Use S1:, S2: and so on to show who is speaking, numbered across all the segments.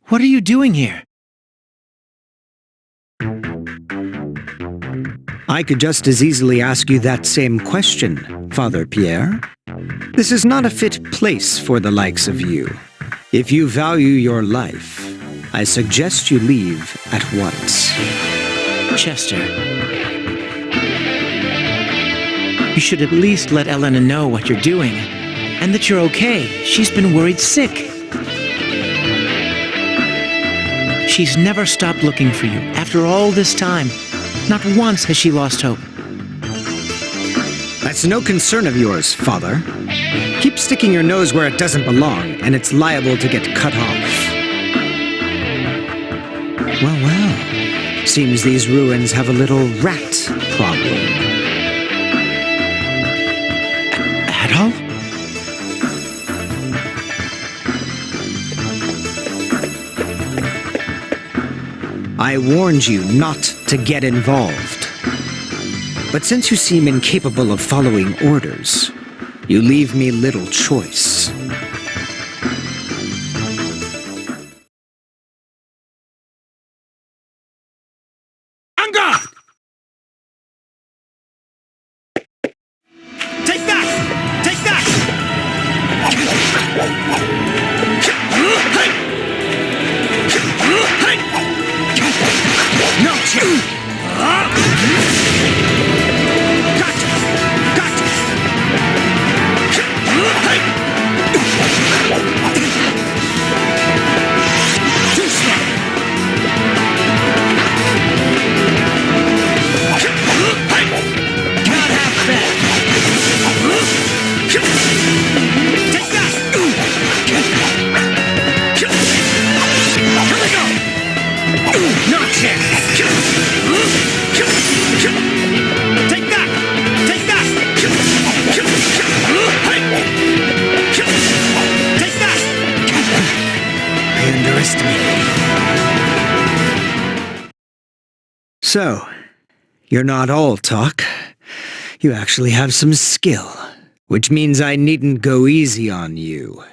S1: What are you doing here?
S2: I could just as easily ask you that same question, Father Pierre. This is not a fit place for the likes of you. If you value your life, I suggest you leave at once.
S1: Chester. You should at least let Elena know what you're doing, and that you're okay. She's been worried sick. She's never stopped looking for you, after all this time. Not once has she lost hope.
S2: That's no concern of yours, Father. Keep sticking your nose where it doesn't belong, and it's liable to get cut off. Well. Seems these ruins have a little rat problem.
S1: At all?
S2: I warned you not to get involved. But since you seem incapable of following orders, you leave me little choice. Anga! Take that! Take that! Too slow! Can't have that! Take that! Here we go! Not yet! Take that! Take that! Take that! I underestimated. So, you're not all talk. You actually have some skill, which means I needn't go easy on you.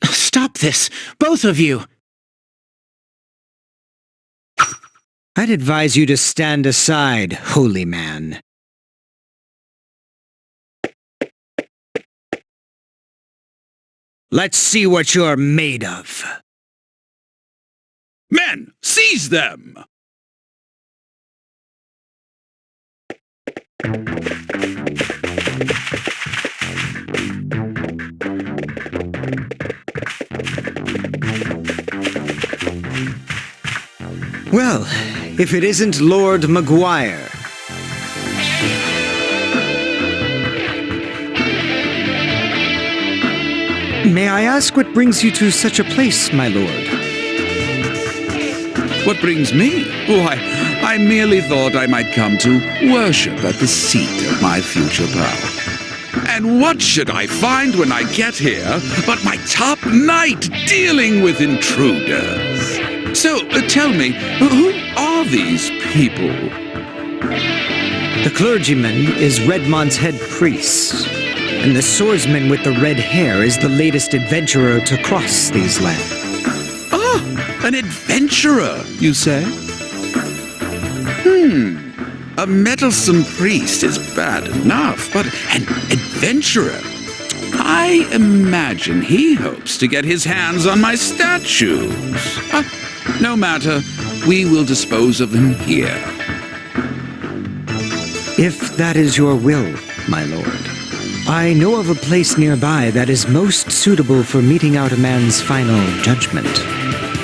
S1: Stop this, both of you!
S2: I'd advise you to stand aside, holy man. Let's see what you're made of.
S3: Men, seize them!
S2: Well, if it isn't Lord Maguire. May I ask what brings you to such a place, my lord?
S3: What brings me? Why, I merely thought I might come to worship at the seat of my future power. And what should I find when I get here but my top knight dealing with intruders? So, tell me, who are these people?
S2: The clergyman is Redmont's head priest, and the swordsman with the red hair is the latest adventurer to cross these lands.
S3: Ah, an adventurer, you say? A meddlesome priest is bad enough, but an adventurer? I imagine he hopes to get his hands on my statues. No matter, we will dispose of them here.
S2: If that is your will, my lord. I know of a place nearby that is most suitable for meting out a man's final judgment.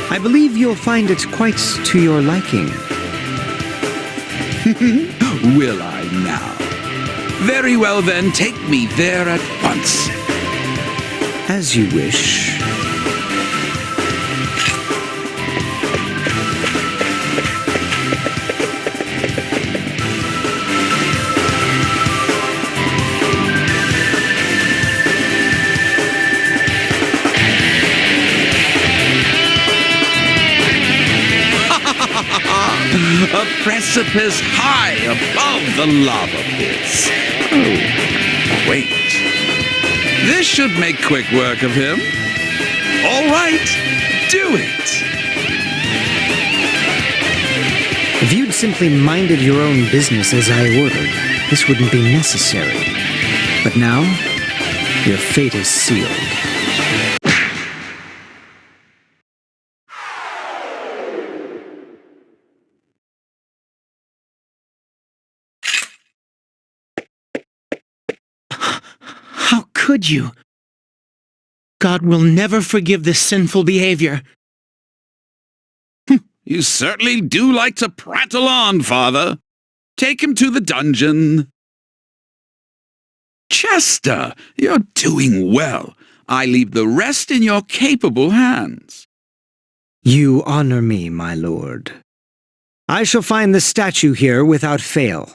S2: I believe you'll find it quite to your liking.
S3: Will I now? Very well then, take me there at once.
S2: As you wish.
S3: A precipice high above the lava pits. Oh, wait. This should make quick work of him. All right, do it.
S2: If you'd simply minded your own business as I ordered, this wouldn't be necessary. But now, your fate is sealed.
S1: How could you? God will never forgive this sinful behavior.
S3: You certainly do like to prattle on, Father. Take him to the dungeon. Chester, you're doing well. I leave the rest in your capable hands.
S2: You honor me, my lord. I shall find the statue here without fail.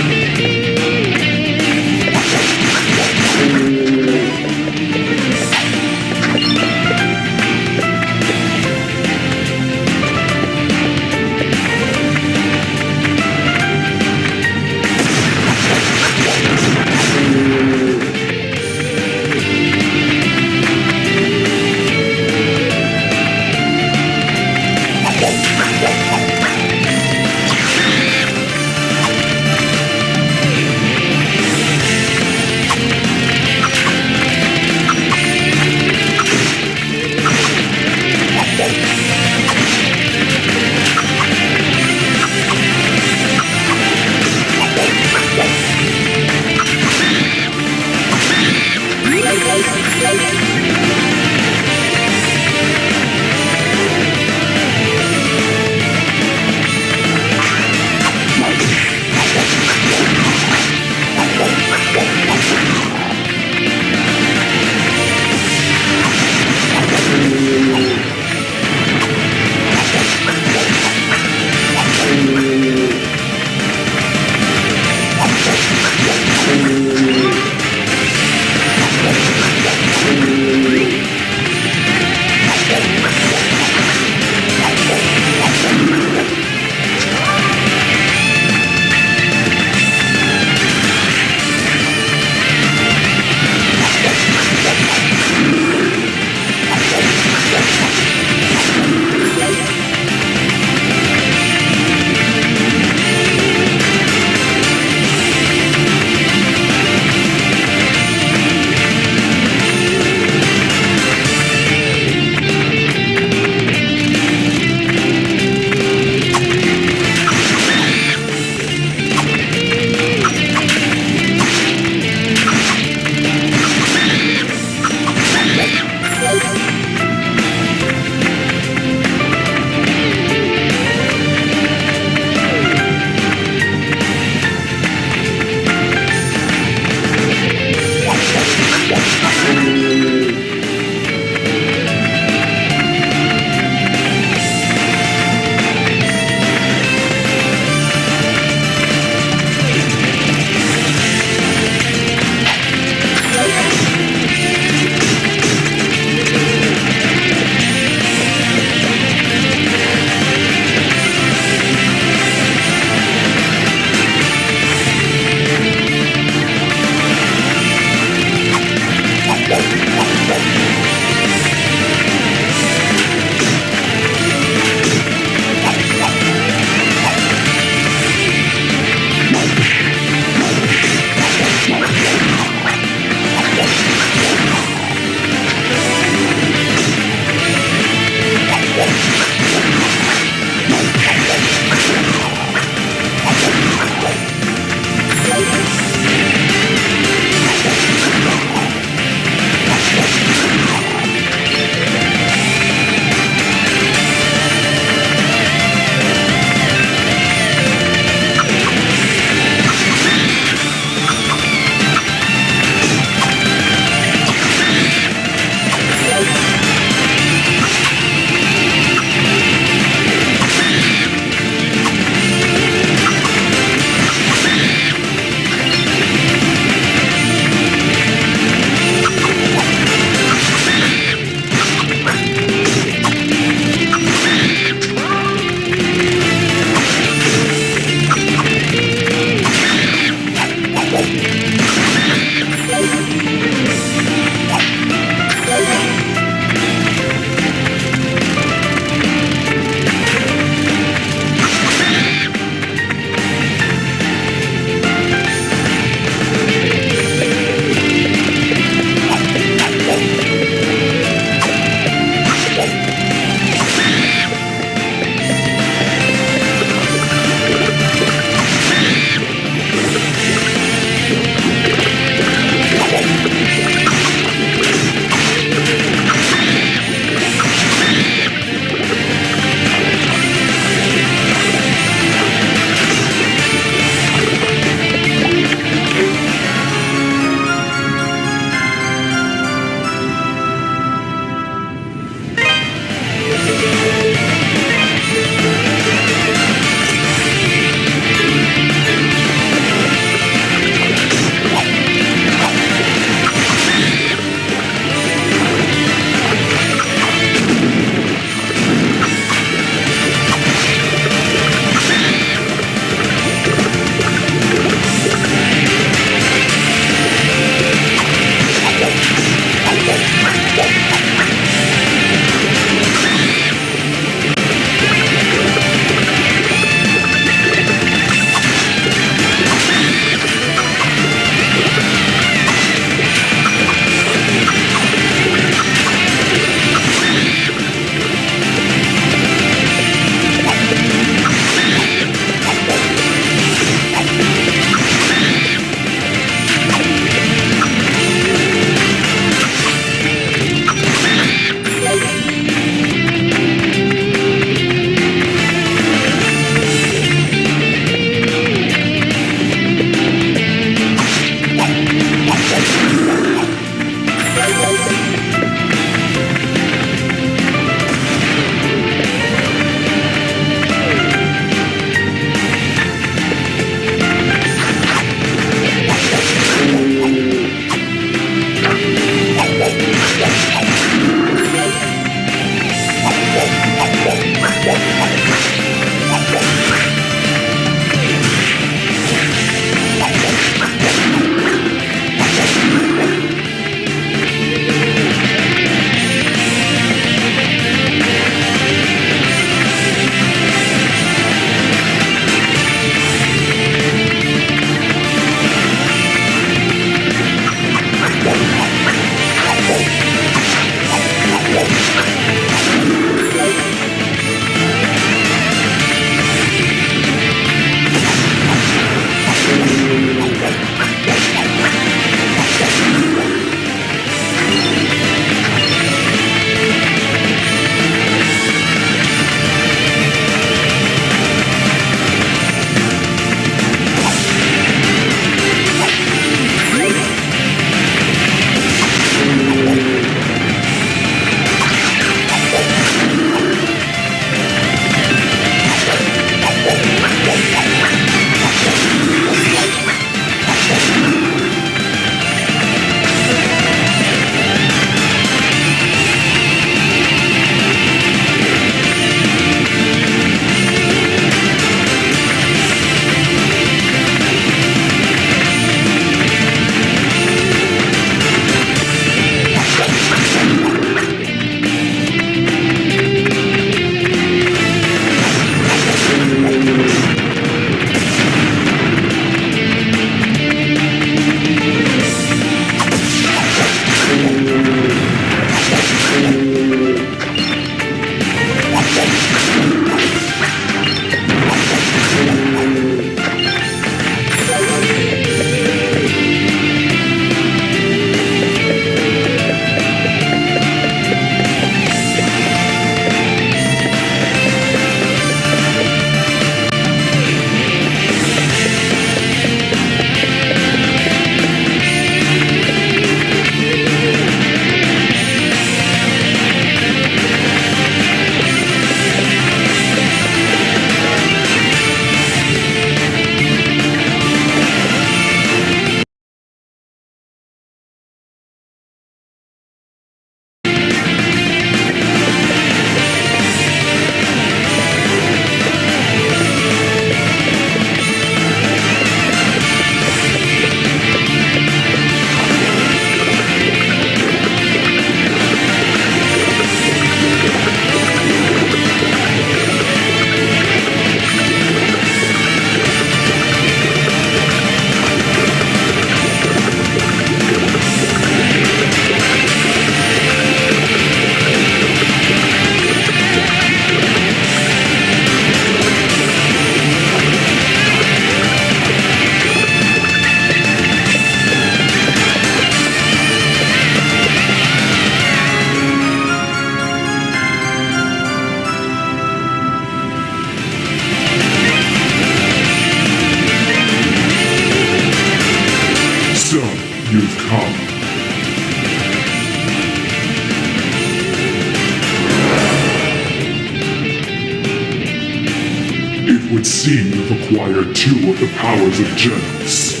S4: would seem you've acquired 2 of the powers of Genos.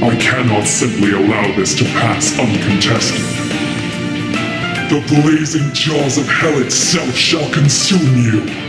S4: I cannot simply allow this to pass uncontested. The blazing jaws of hell itself shall consume you.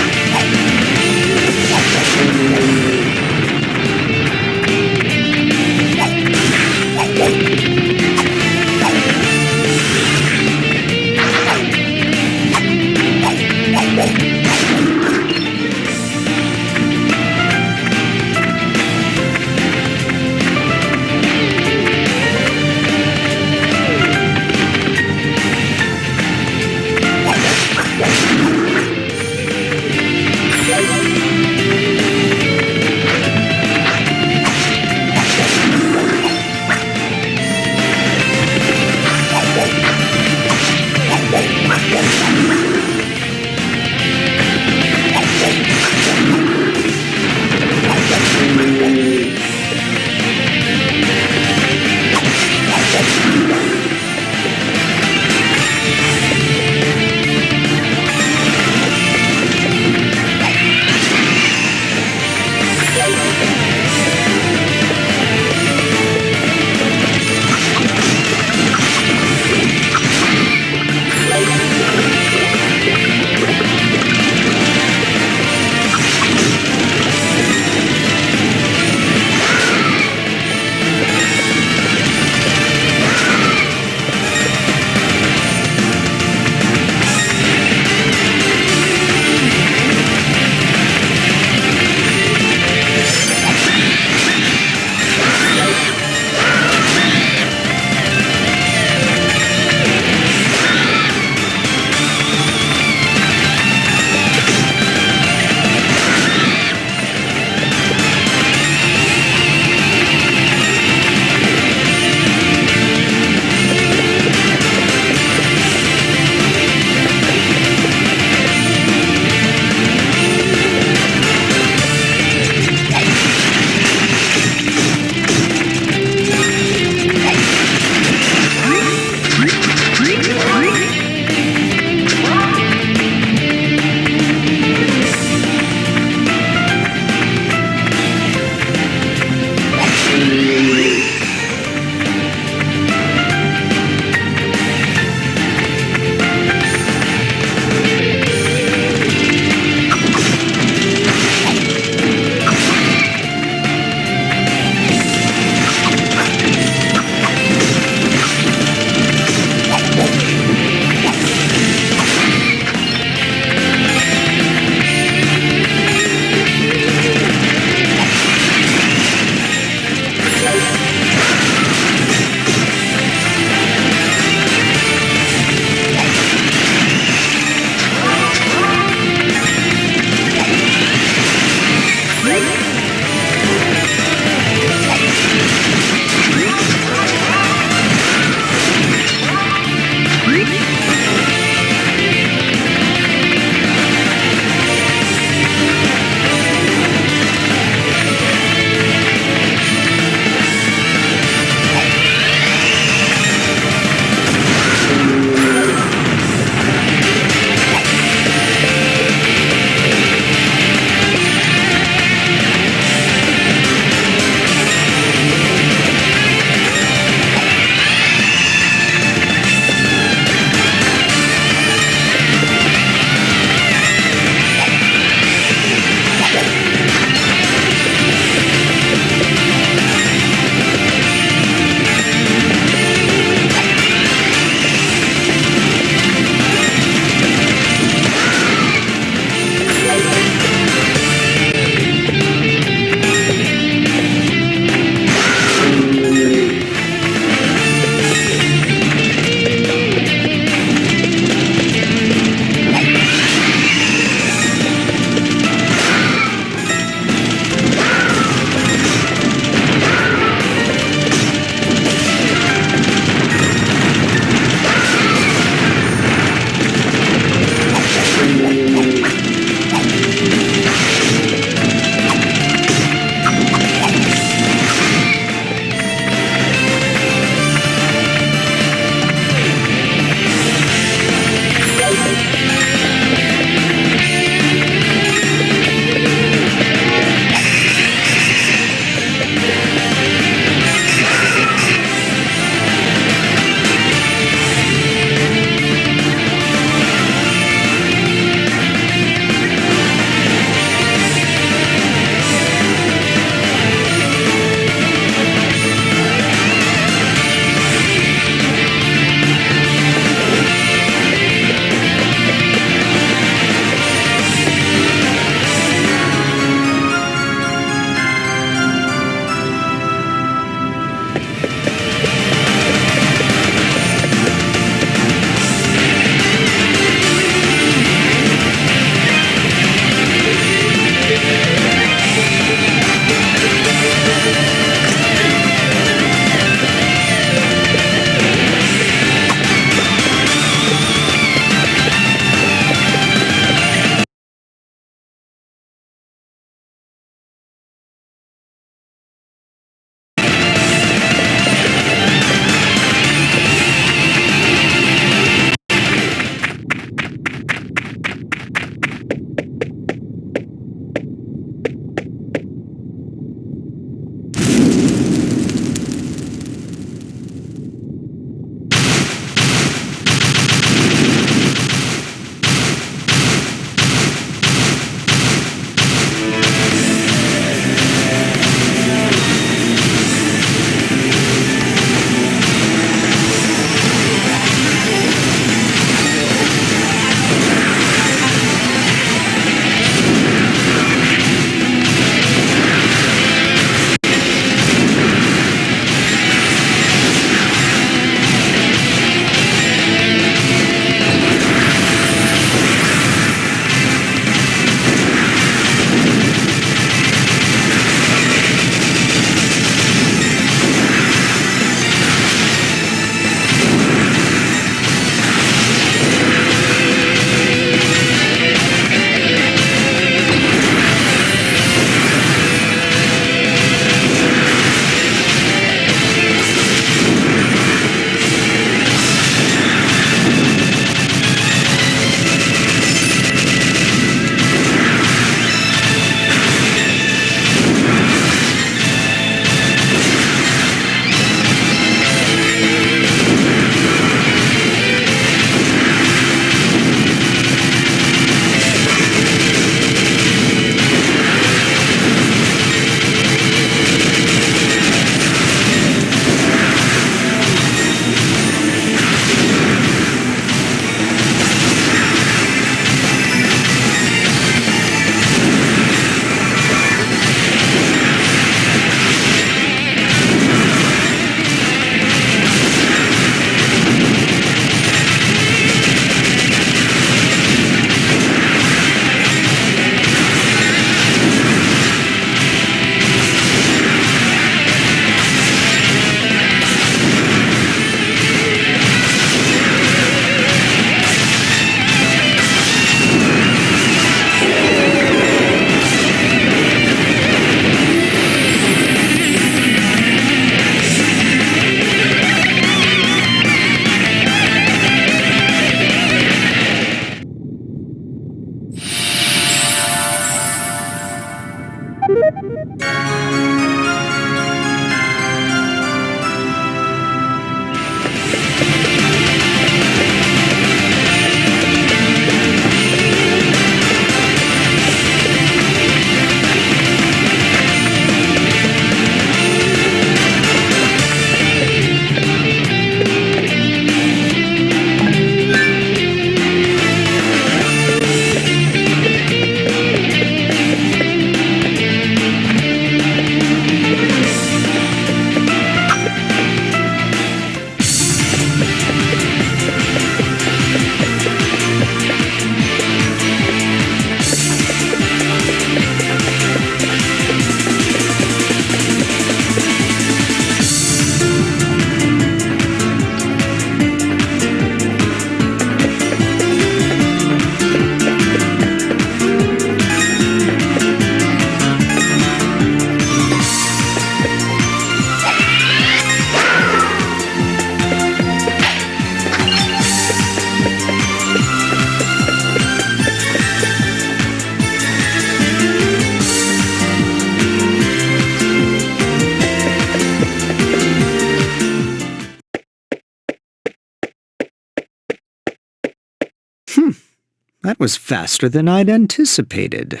S2: That was faster than I'd anticipated.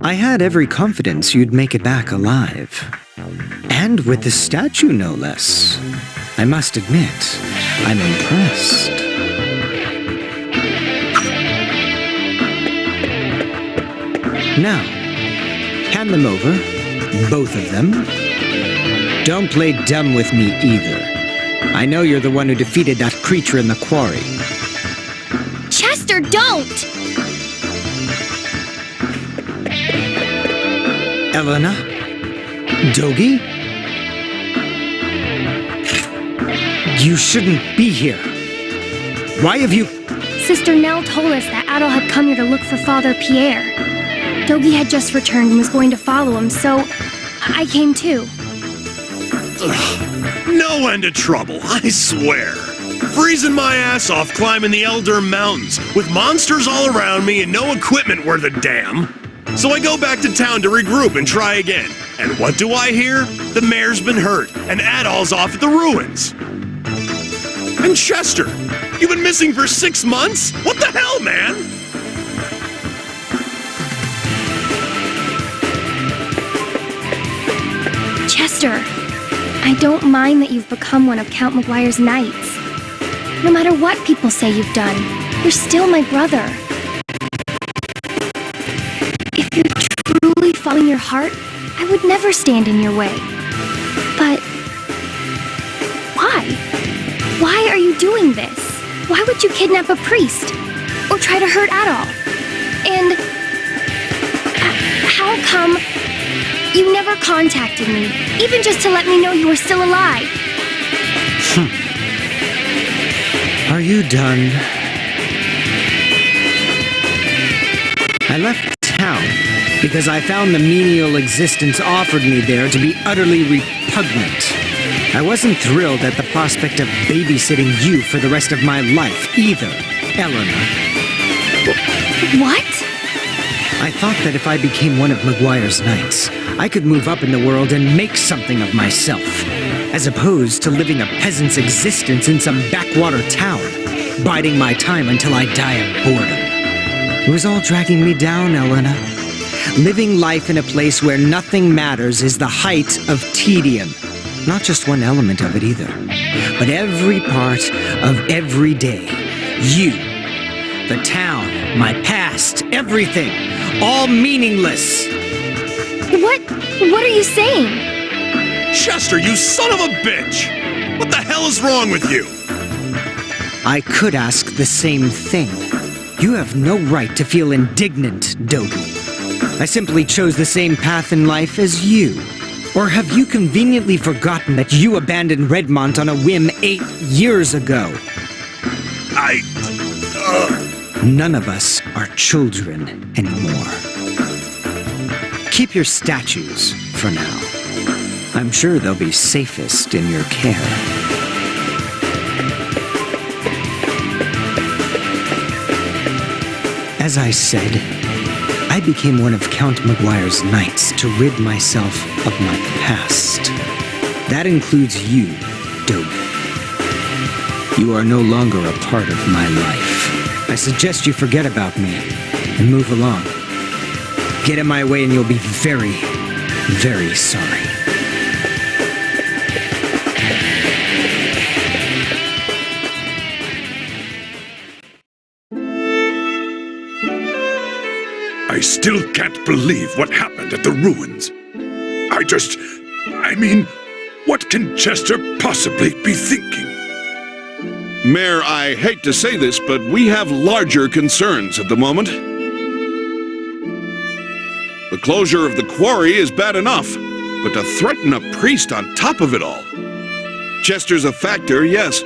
S2: I had every confidence you'd make it back alive. And with the statue, no less. I must admit, I'm impressed. Now, hand them over, both of them. Don't play dumb with me either. I know you're the one who defeated that creature in the quarry.
S5: Chester, don't!
S2: Elena? Dogi? You shouldn't be here. Why have you...
S5: Sister Nell told us that Adol had come here to look for Father Pierre. Dogi had just returned and was going to follow him, so I came too.
S6: No end of trouble, I swear. Freezing my ass off climbing the Elder Mountains, with monsters all around me and no equipment worth a damn. So I go back to town to regroup and try again. And what do I hear? The mayor's been hurt, and Adol's off at the ruins. And Chester, you've been missing for 6 months? What the hell, man?
S5: Chester, I don't mind that you've become one of Count Maguire's knights. No matter what people say you've done, you're still my brother. If you're truly following your heart, I would never stand in your way. But why? Why are you doing this? Why would you kidnap a priest? Or try to hurt Adol? And how come you never contacted me, even just to let me know you were still alive?
S2: Are you done? I left town because I found the menial existence offered me there to be utterly repugnant. I wasn't thrilled at the prospect of babysitting you for the rest of my life either, Eleanor.
S5: What?
S2: I thought that if I became one of Maguire's knights, I could move up in the world and make something of myself, as opposed to living a peasant's existence in some backwater town, biding my time until I die of boredom. It was all dragging me down, Elena. Living life in a place where nothing matters is the height of tedium. Not just one element of it either, but every part of every day. You, the town, my past, everything, all meaningless.
S5: What are you saying?
S6: Chester, you son of a bitch! What the hell is wrong with you?
S2: I could ask the same thing. You have no right to feel indignant, Dogi. I simply chose the same path in life as you. Or have you conveniently forgotten that you abandoned Redmont on a whim 8 years ago? None of us are children anymore. Keep your statues for now. I'm sure they'll be safest in your care. As I said, I became one of Count Maguire's knights to rid myself of my past. That includes you, Dogi. You are no longer a part of my life. I suggest you forget about me and move along. Get in my way and you'll be very, very sorry.
S3: I still can't believe what happened at the ruins. What can Chester possibly be thinking?
S7: Mayor, I hate to say this, but we have larger concerns at the moment. The closure of the quarry is bad enough, but to threaten a priest on top of it all. Chester's a factor, yes,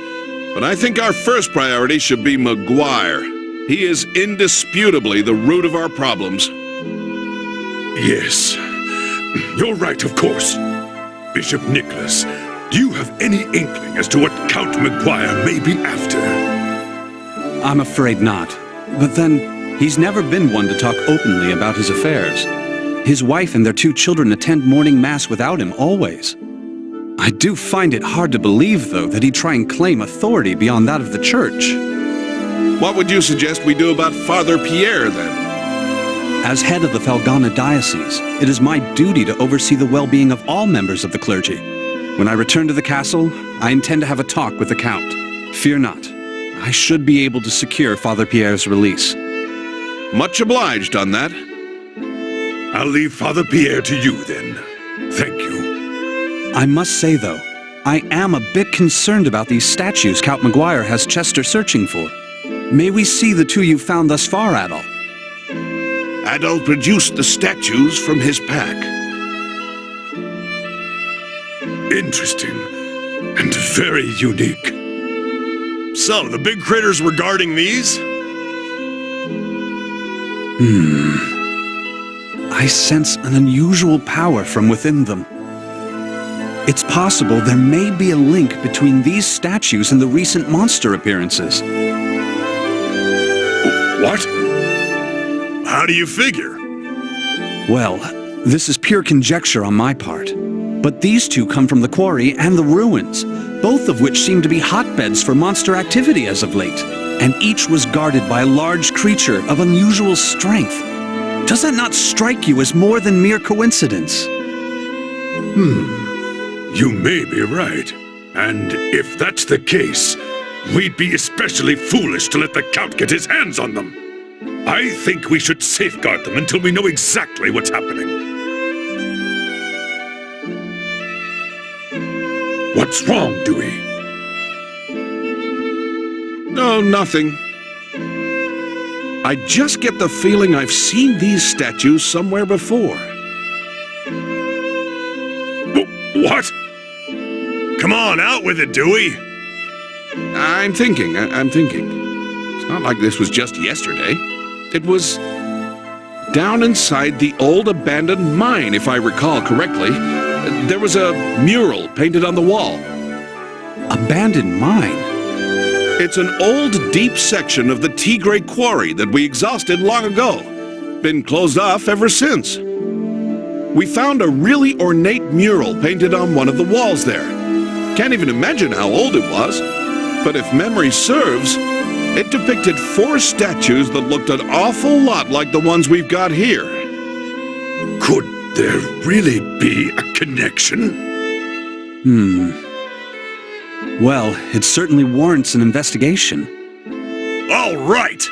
S7: but I think our first priority should be Maguire. He is indisputably the root of our problems.
S3: Yes, you're right, of course. Bishop Nicholas, do you have any inkling as to what Count Maguire may be after?
S8: I'm afraid not. But then, he's never been one to talk openly about his affairs. His wife and their 2 children attend morning mass without him, always. I do find it hard to believe, though, that he'd try and claim authority beyond that of the church.
S7: What would you suggest we do about Father Pierre, then?
S8: As head of the Felghana diocese, it is my duty to oversee the well-being of all members of the clergy. When I return to the castle, I intend to have a talk with the Count. Fear not. I should be able to secure Father Pierre's release.
S7: Much obliged on that.
S9: I'll leave Father Pierre to you, then. Thank you.
S8: I must say, though, I am a bit concerned about these statues Count Maguire has Chester searching for. May we see the 2 you've found thus far, Adol?
S7: Adol produced the statues from his pack.
S9: Interesting. And very unique.
S6: So, the big critters were guarding these?
S8: I sense an unusual power from within them. It's possible there may be a link between these statues and the recent monster appearances.
S9: What?
S6: How do you figure?
S8: Well, this is pure conjecture on my part. But these 2 come from the quarry and the ruins, both of which seem to be hotbeds for monster activity as of late. And each was guarded by a large creature of unusual strength. Does that not strike you as more than mere coincidence?
S9: You may be right. And if that's the case, we'd be especially foolish to let the Count get his hands on them. I think we should safeguard them until we know exactly what's happening. What's wrong, Dewey?
S7: No, nothing. I just get the feeling I've seen these statues somewhere before.
S9: What?
S6: Come on, out with it, Dewey!
S7: I'm thinking. It's not like this was just yesterday. It was down inside the old abandoned mine, if I recall correctly. There was a mural painted on the wall.
S8: Abandoned mine?
S7: It's an old, deep section of the Tigrei quarry that we exhausted long ago. Been closed off ever since. We found a really ornate mural painted on one of the walls there. Can't even imagine how old it was. But if memory serves, it depicted 4 statues that looked an awful lot like the ones we've got here.
S9: Could there really be a connection?
S8: Well, it certainly warrants an investigation.
S6: All right!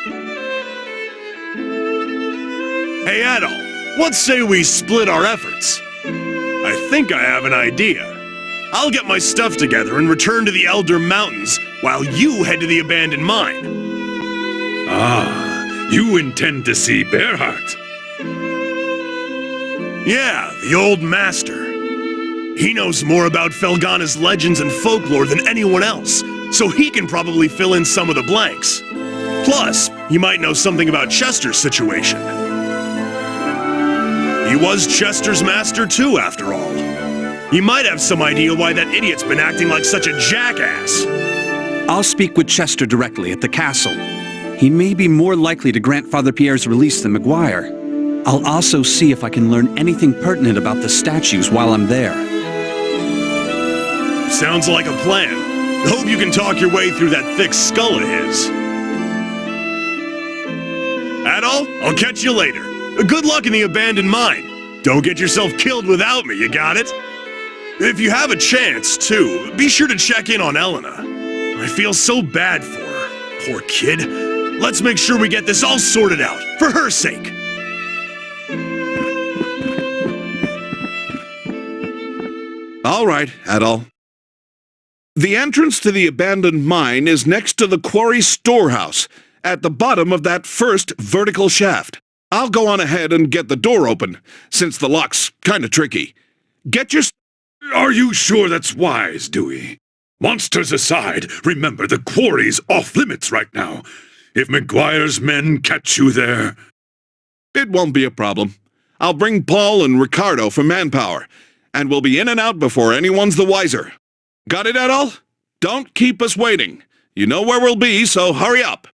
S6: Hey, Adol, let's say we split our efforts. I think I have an idea. I'll get my stuff together and return to the Elder Mountains while you head to the abandoned mine.
S9: Ah, you intend to see Bearheart?
S6: Yeah, the old master. He knows more about Felghana's legends and folklore than anyone else, so he can probably fill in some of the blanks. Plus, he might know something about Chester's situation. He was Chester's master too, after all. He might have some idea why that idiot's been acting like such a jackass.
S8: I'll speak with Chester directly at the castle. He may be more likely to grant Father Pierre's release than Maguire. I'll also see if I can learn anything pertinent about the statues while I'm there.
S6: Sounds like a plan. Hope you can talk your way through that thick skull of his. Adol, I'll catch you later. Good luck in the abandoned mine. Don't get yourself killed without me, you got it? If you have a chance, too, be sure to check in on Elena. I feel so bad for her. Poor kid. Let's make sure we get this all sorted out, for her sake.
S7: All right, Adol. The entrance to the abandoned mine is next to the quarry storehouse, at the bottom of that first vertical shaft. I'll go on ahead and get the door open, since the lock's kinda tricky. Get your...
S9: Are you sure that's wise, Dewey? Monsters aside, remember the quarry's off limits right now. If Maguire's men catch you there...
S7: It won't be a problem. I'll bring Paul and Ricardo for manpower, and we'll be in and out before anyone's the wiser. Got it, Adol? Don't keep us waiting. You know where we'll be, so hurry up.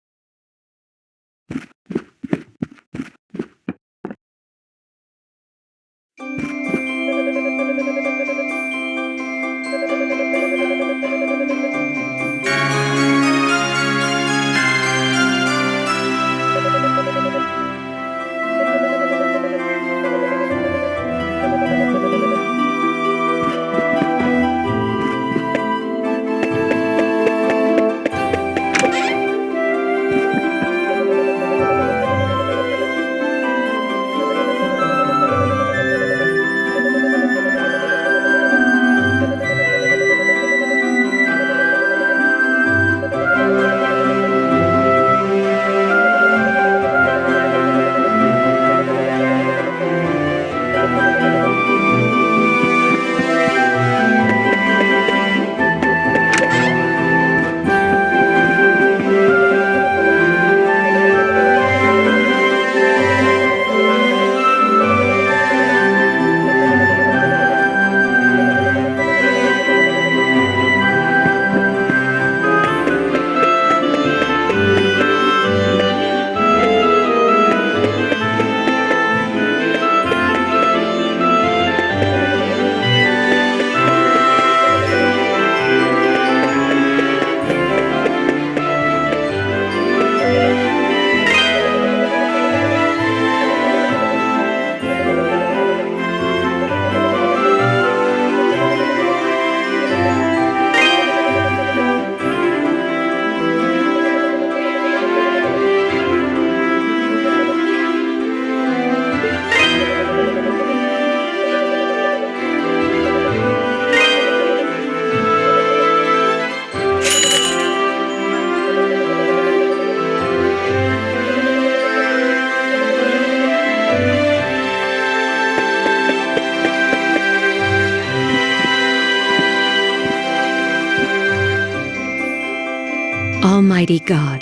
S10: Almighty God,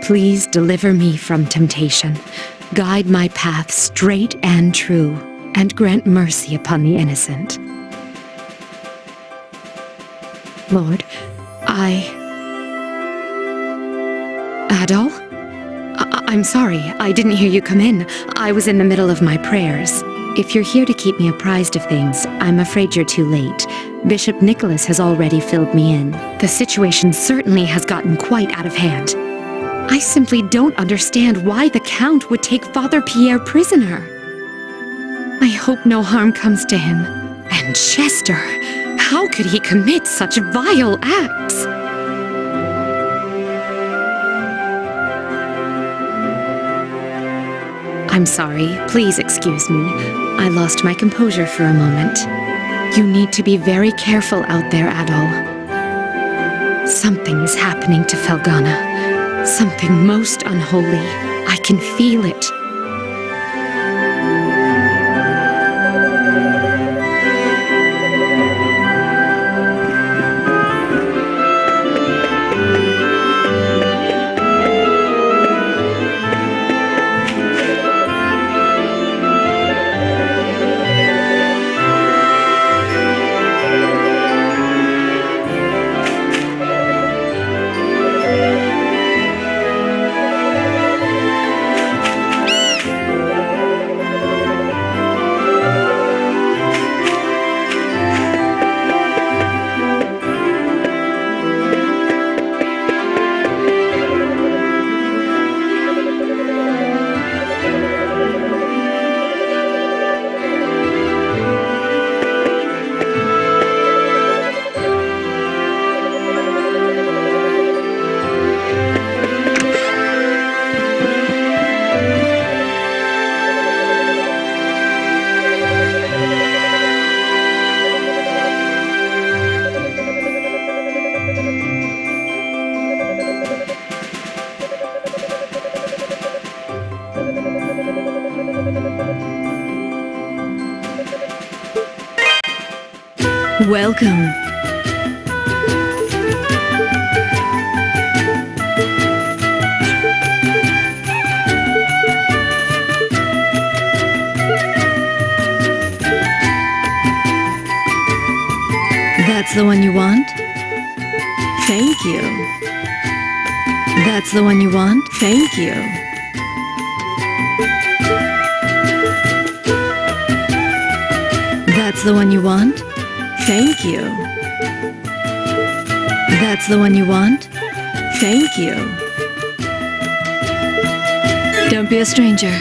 S10: please deliver me from temptation, guide my path straight and true, and grant mercy upon the innocent. Lord, Adol? I'm sorry, I didn't hear you come in. I was in the middle of my prayers. If you're here to keep me apprised of things, I'm afraid you're too late. Bishop Nicholas has already filled me in. The situation certainly has gotten quite out of hand. I simply don't understand why the Count would take Father Pierre prisoner. I hope no harm comes to him. And Chester, how could he commit such vile acts? I'm sorry, please excuse me. I lost my composure for a moment. You need to be very careful out there, Adol. Something is happening to Felghana. Something most unholy. I can feel it. Welcome. That's the one you want? Thank you. That's the one you want? Thank you. That's the one you want? Thank you. That's the one you want? Thank you. Don't be a stranger.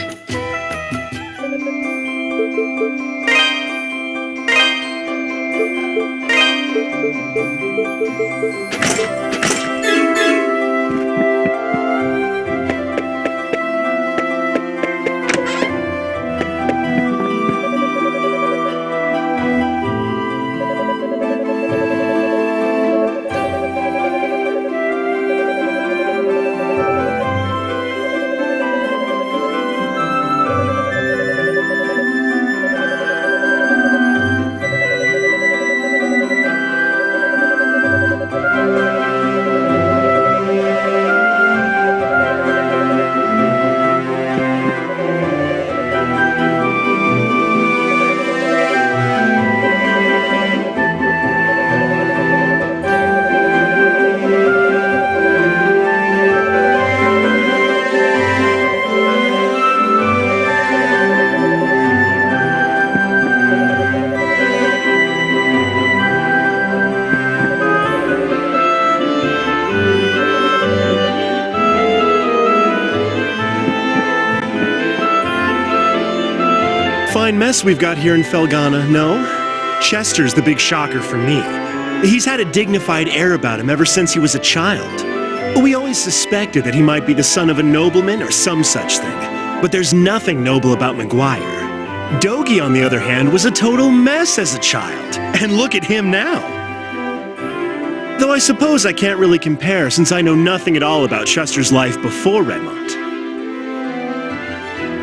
S8: fine mess we've got here in Felghana, no? Chester's the big shocker for me. He's had a dignified air about him ever since he was a child. We always suspected that he might be the son of a nobleman or some such thing, but there's nothing noble about Maguire. Dogie, on the other hand, was a total mess as a child, and look at him now. Though I suppose I can't really compare since I know nothing at all about Chester's life before Redmont.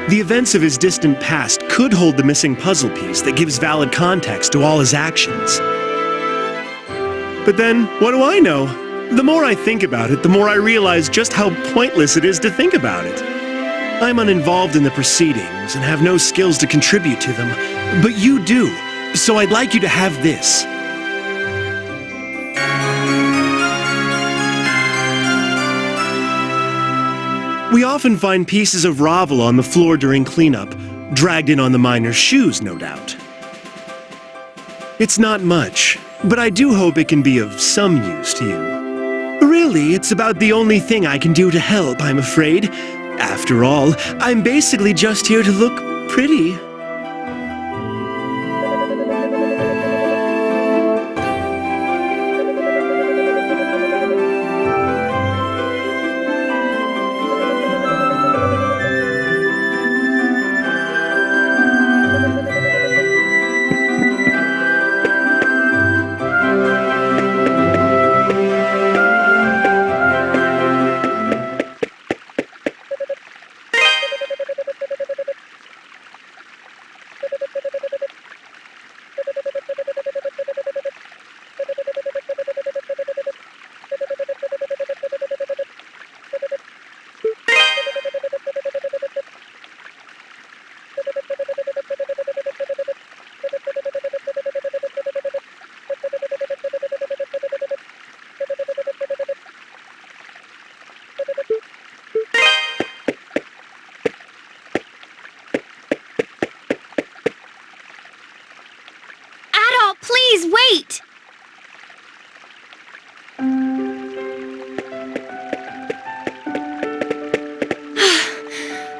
S8: The events of his distant past could hold the missing puzzle piece that gives valid context to all his actions. But then, what do I know? The more I think about it, the more I realize just how pointless it is to think about it. I'm uninvolved in the proceedings and have no skills to contribute to them, but you do, so I'd like you to have this. We often find pieces of Ravel on the floor during cleanup, dragged in on the miner's shoes, no doubt. It's not much, but I do hope it can be of some use to you. Really, it's about the only thing I can do to help, I'm afraid. After all, I'm basically just here to look pretty.
S5: Please, wait!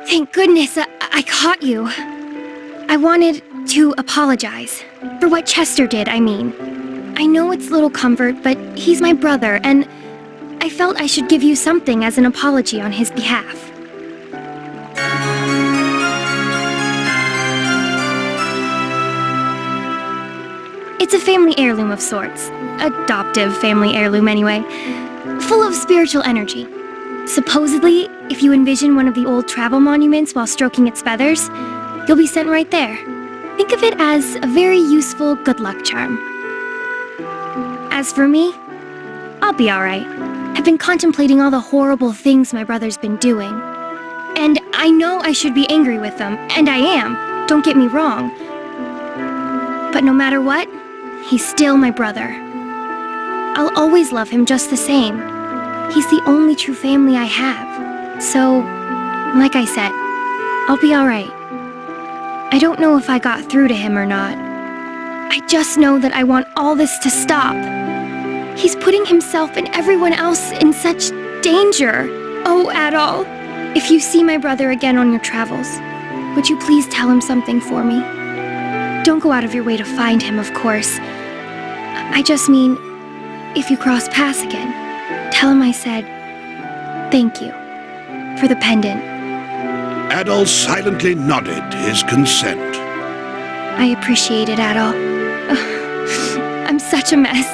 S5: Thank goodness I caught you. I wanted to apologize. For what Chester did, I mean. I know it's little comfort, but he's my brother, and I felt I should give you something as an apology on his behalf. It's a family heirloom of sorts. Adoptive family heirloom, anyway. Full of spiritual energy. Supposedly, if you envision one of the old travel monuments while stroking its feathers, you'll be sent right there. Think of it as a very useful good luck charm. As for me, I'll be alright. I've been contemplating all the horrible things my brother's been doing. And I know I should be angry with them, and I am, don't get me wrong. But no matter what, he's still my brother. I'll always love him just the same. He's the only true family I have. So, like I said, I'll be alright. I don't know if I got through to him or not. I just know that I want all this to stop. He's putting himself and everyone else in such danger. Oh, Adol, if you see my brother again on your travels, would you please tell him something for me? Don't go out of your way to find him, of course. I just mean, if you cross paths again, tell him I said, thank you for the pendant.
S7: Adol silently nodded his consent.
S5: I appreciate it, Adol. I'm such a mess.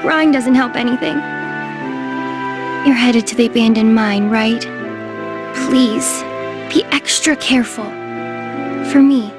S5: Crying doesn't help anything. You're headed to the abandoned mine, right? Please, be extra careful. For me.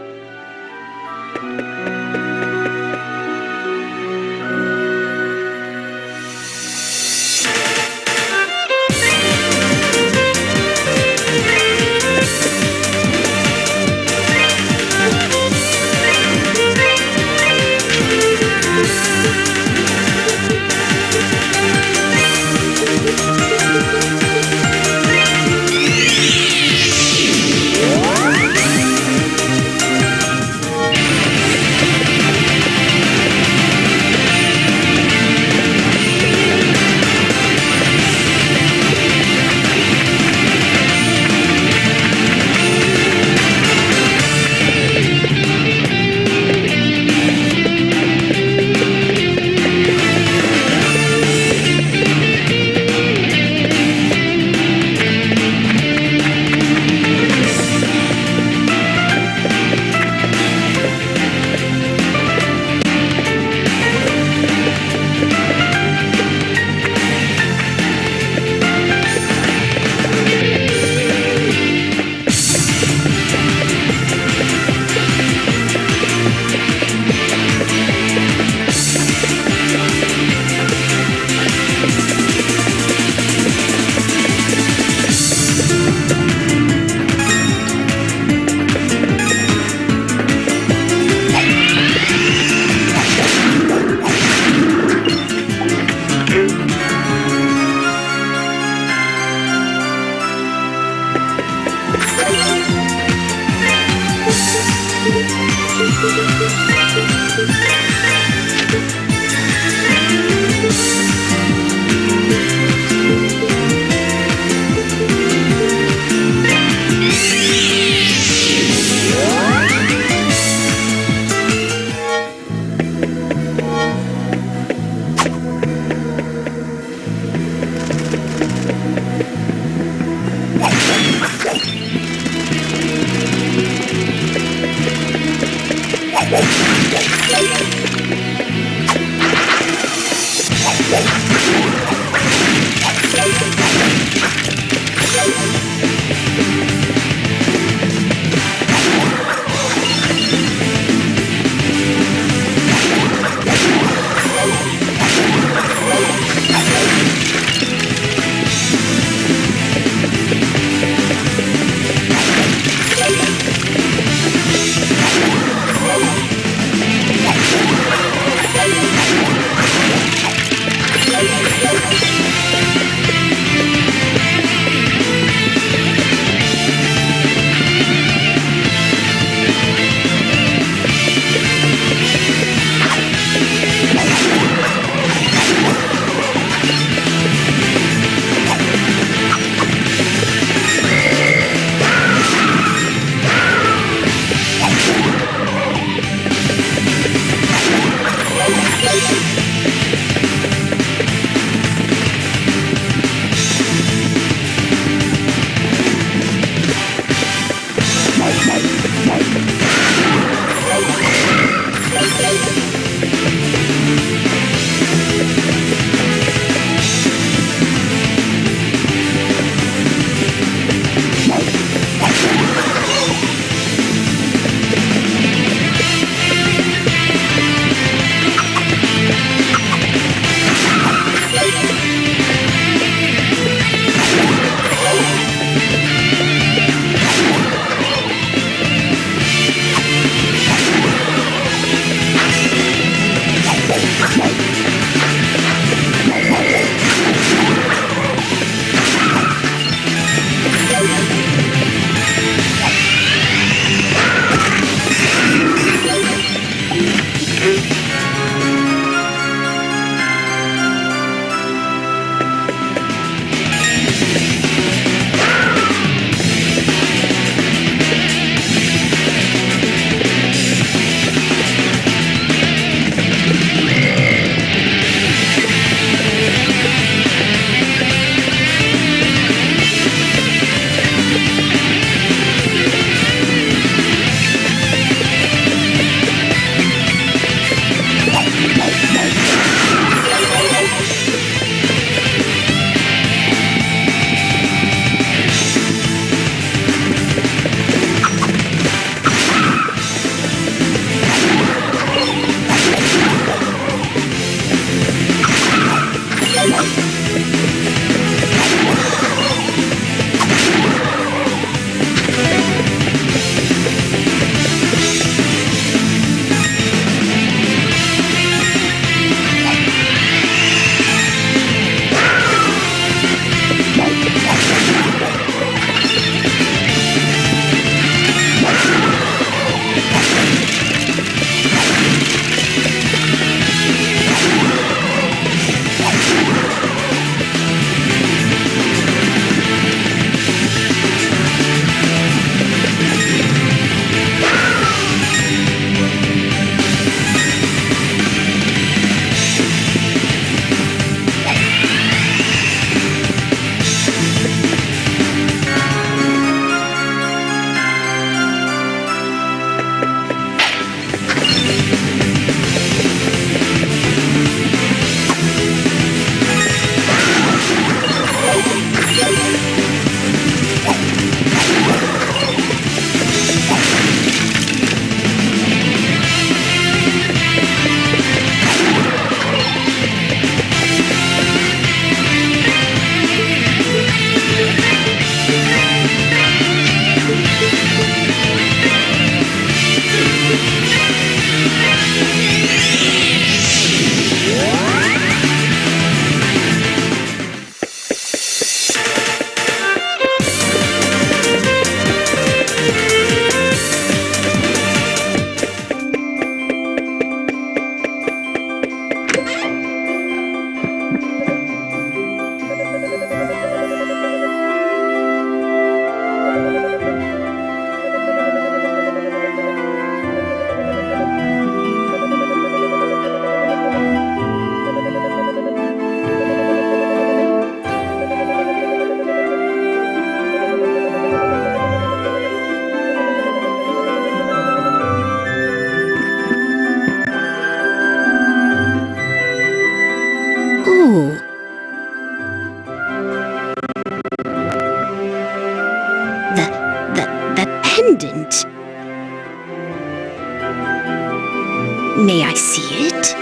S11: I see it?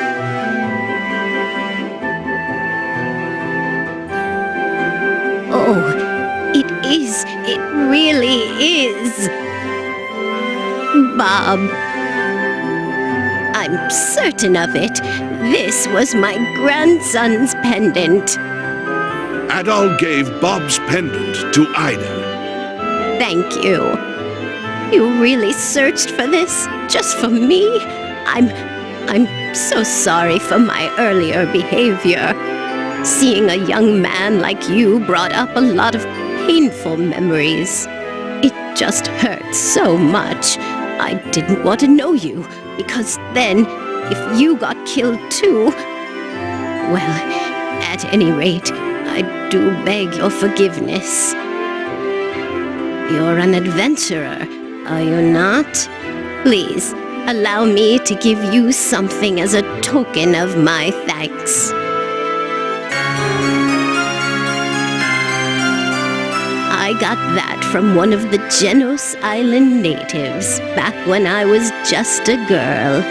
S11: Oh, it is. It really is. Bob. I'm certain of it. This was my grandson's pendant.
S7: Adol gave Bob's pendant to Ida.
S11: Thank you. You really searched for this? Just for me? I'm so sorry for my earlier behavior. Seeing a young man like you brought up a lot of painful memories. It just hurt so much. I didn't want to know you, because then, if you got killed too... Well, at any rate, I do beg your forgiveness. You're an adventurer, are you not? Please, allow me to give you something as a token of my thanks. I got that from one of the Genos Island natives back when I was just a girl.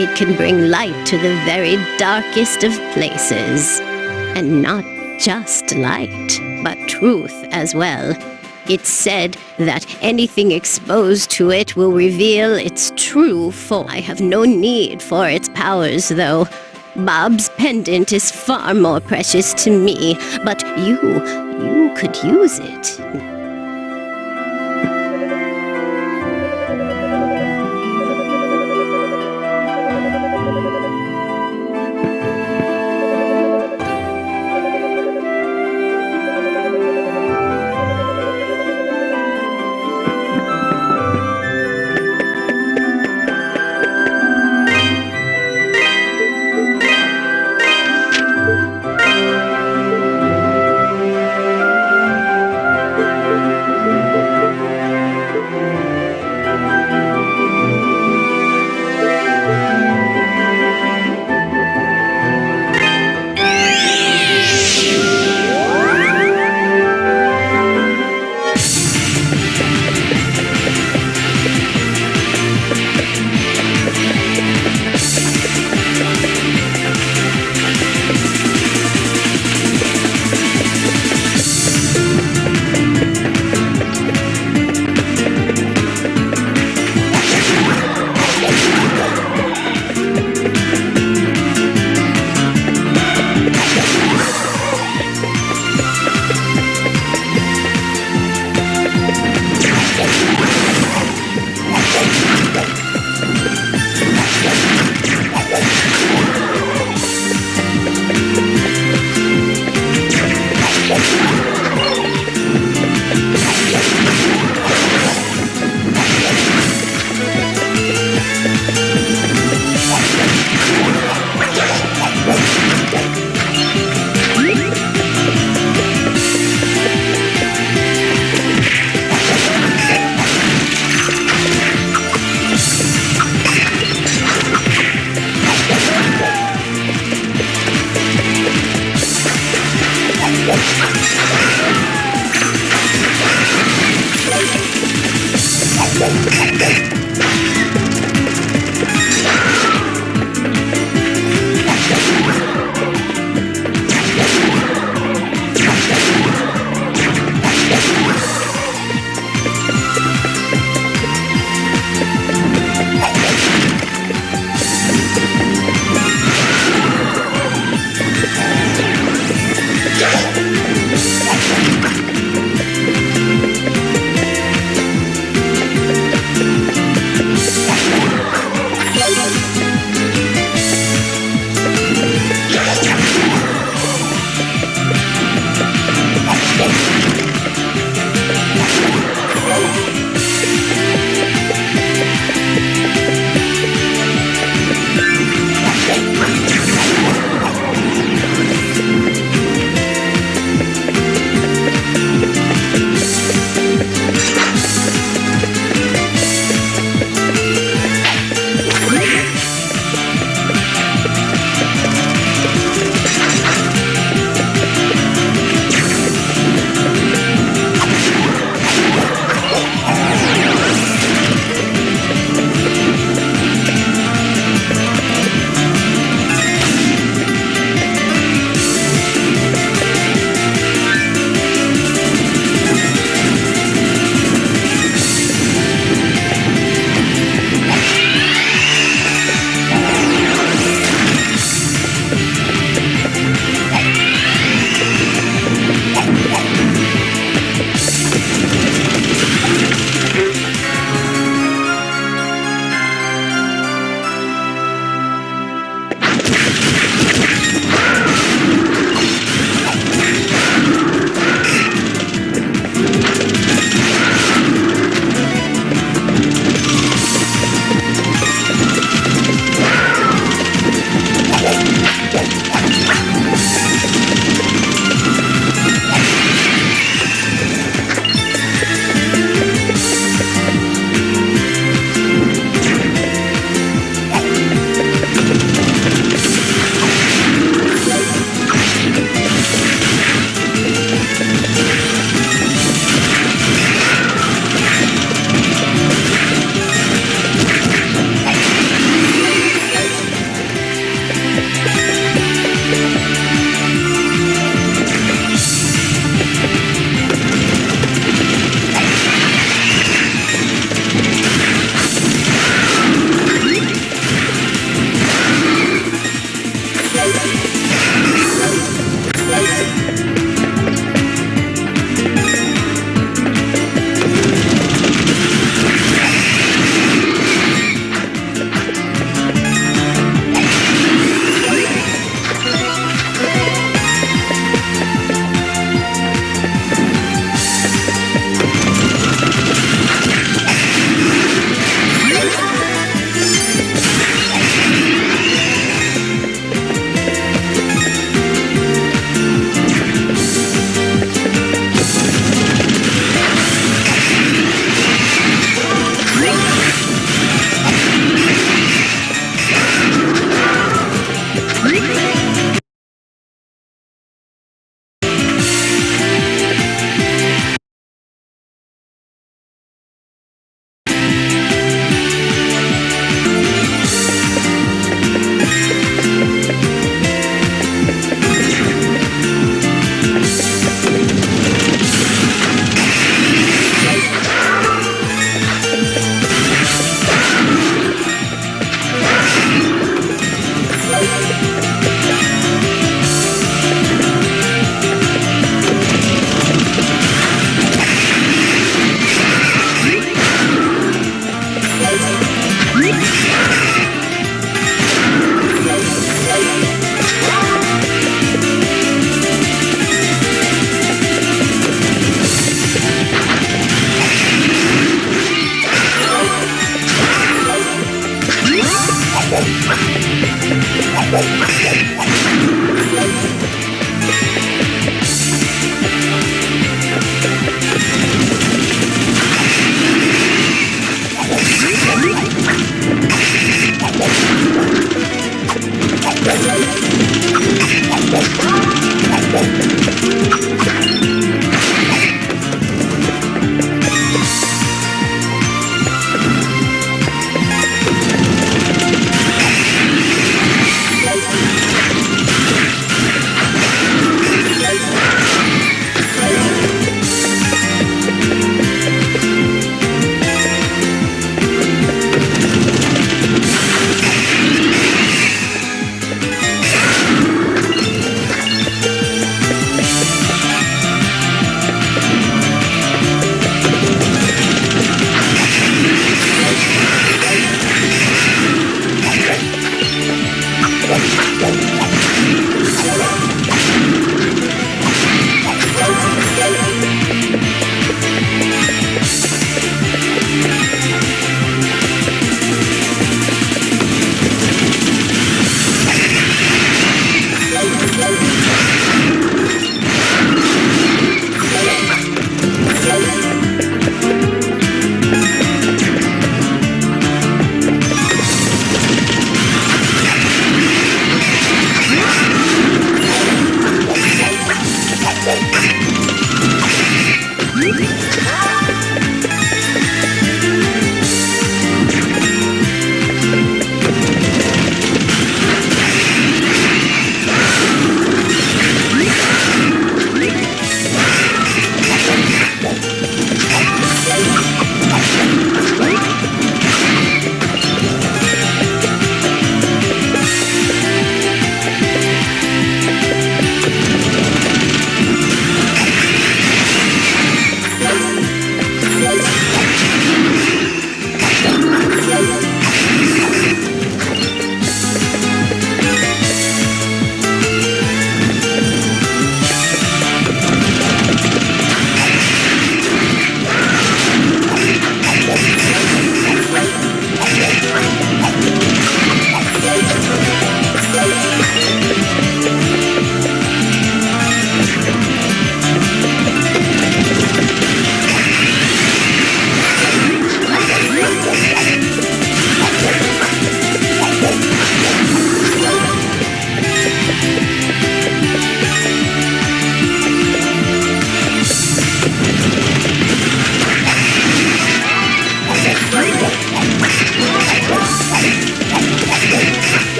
S11: It can bring light to the very darkest of places. And not just light, but truth as well. It's said that anything exposed to it will reveal its true form. I have no need for its powers, though. Bob's pendant is far more precious to me, but you could use it.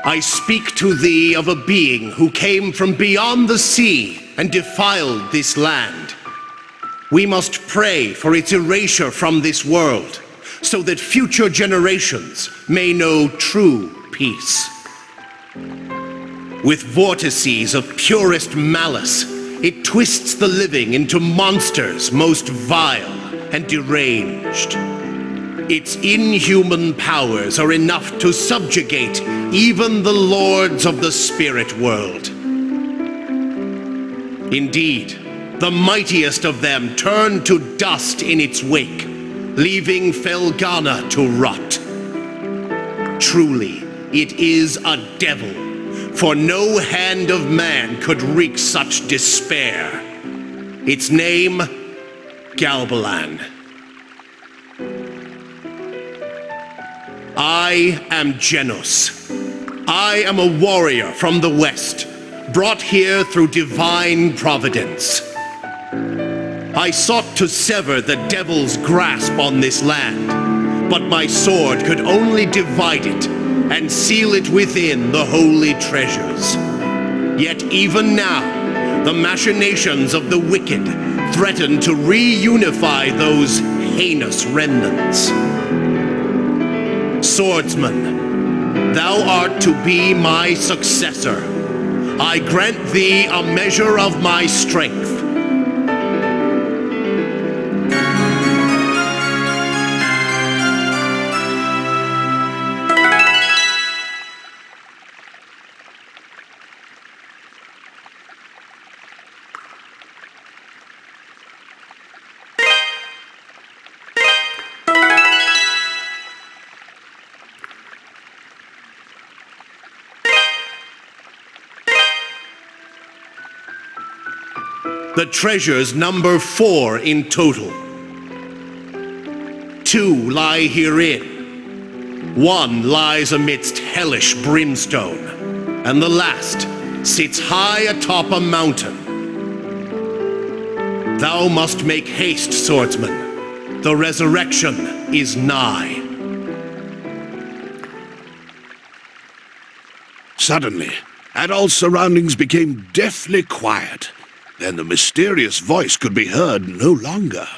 S12: I speak to thee of a being who came from beyond the sea and defiled this land. We must pray for its erasure from this world, so that future generations may know true peace. With vortices of purest malice, it twists the living into monsters most vile and deranged. Its inhuman powers are enough to subjugate even the lords of the spirit world. Indeed, the mightiest of them turn to dust in its wake, leaving Felghana to rot. Truly, it is a devil, for no hand of man could wreak such despair. Its name, Galbalan. I am Genos. I am a warrior from the west, brought here through divine providence. I sought to sever the devil's grasp on this land, but my sword could only divide it and seal it within the holy treasures. Yet even now, the machinations of the wicked threaten to reunify those heinous remnants. Swordsman, thou art to be my successor. I grant thee a measure of my strength. The treasures number 4 in total. 2 lie herein. 1 lies amidst hellish brimstone, and the last sits high atop a mountain. Thou must make haste, swordsman. The resurrection is nigh.
S7: Suddenly, Adol's surroundings became deathly quiet. Then the mysterious voice could be heard no longer.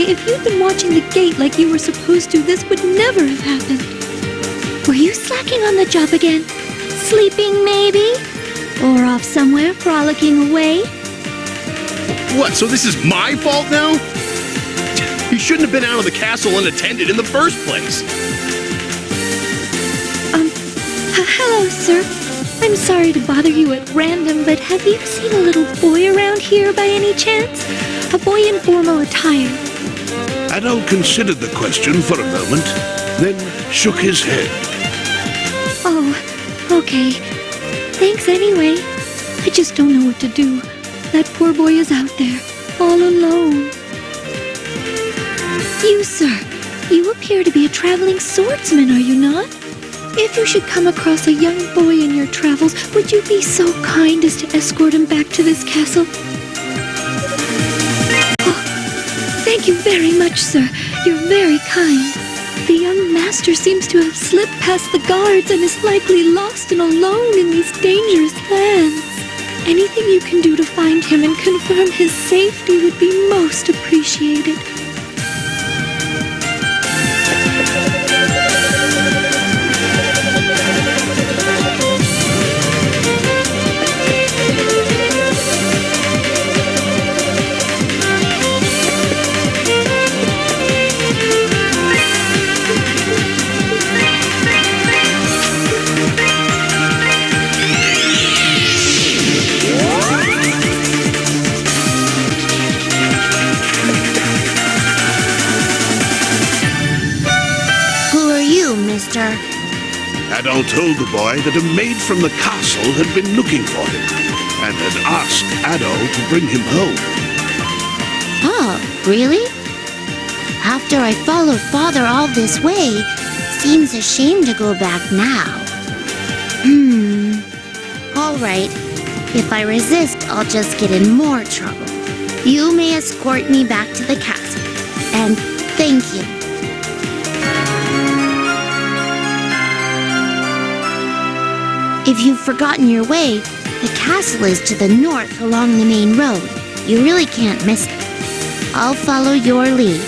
S13: if you'd been watching the gate like you were supposed to, this would never have happened.
S5: Were you slacking on the job again? Sleeping, maybe? Or off somewhere frolicking away?
S12: What, so this is my fault now? You shouldn't have been out of the castle unattended in the first place.
S13: Hello, sir. I'm sorry to bother you at random, but have you seen a little boy around here by any chance? A boy in formal attire.
S7: Addo considered the question for a moment, then shook his head.
S13: Oh, okay. Thanks anyway. I just don't know what to do. That poor boy is out there, all alone. You, sir, you appear to be a traveling swordsman, are you not? If you should come across a young boy in your travels, would you be so kind as to escort him back to this castle? Oh, thank you very much, sir. You're very kind. The young master seems to have slipped past the guards and is likely lost and alone in these dangerous lands. Anything you can do to find him and confirm his safety would be most appreciated.
S7: Addo told the boy that a maid from the castle had been looking for him, and had asked Addo to bring him home.
S14: Oh, really? After I followed Father all this way, seems a shame to go back now. All right. If I resist, I'll just get in more trouble. You may escort me back to the castle. And thank you. If you've forgotten your way, the castle is to the north along the main road. You really can't miss it. I'll follow your lead.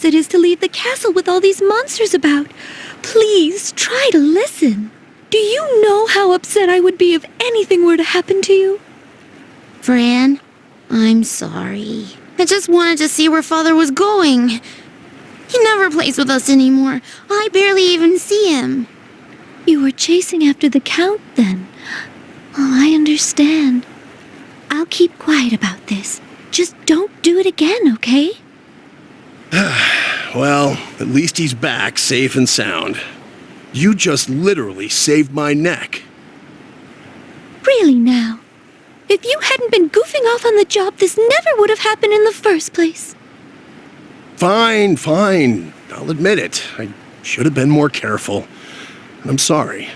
S13: It is to leave the castle with all these monsters about. Please, try to listen. Do you know how upset I would be if anything were to happen to you?
S14: Fran, I'm sorry. I just wanted to see where Father was going. He never plays with us anymore. I barely even see him.
S13: You were chasing after the Count, then? Oh, I understand. I'll keep quiet about this. Just don't do it again, okay?
S6: Well, at least he's back, safe and sound. You just literally saved my neck.
S13: Really now? If you hadn't been goofing off on the job, this never would have happened in the first place.
S6: Fine. I'll admit it. I should have been more careful. I'm sorry.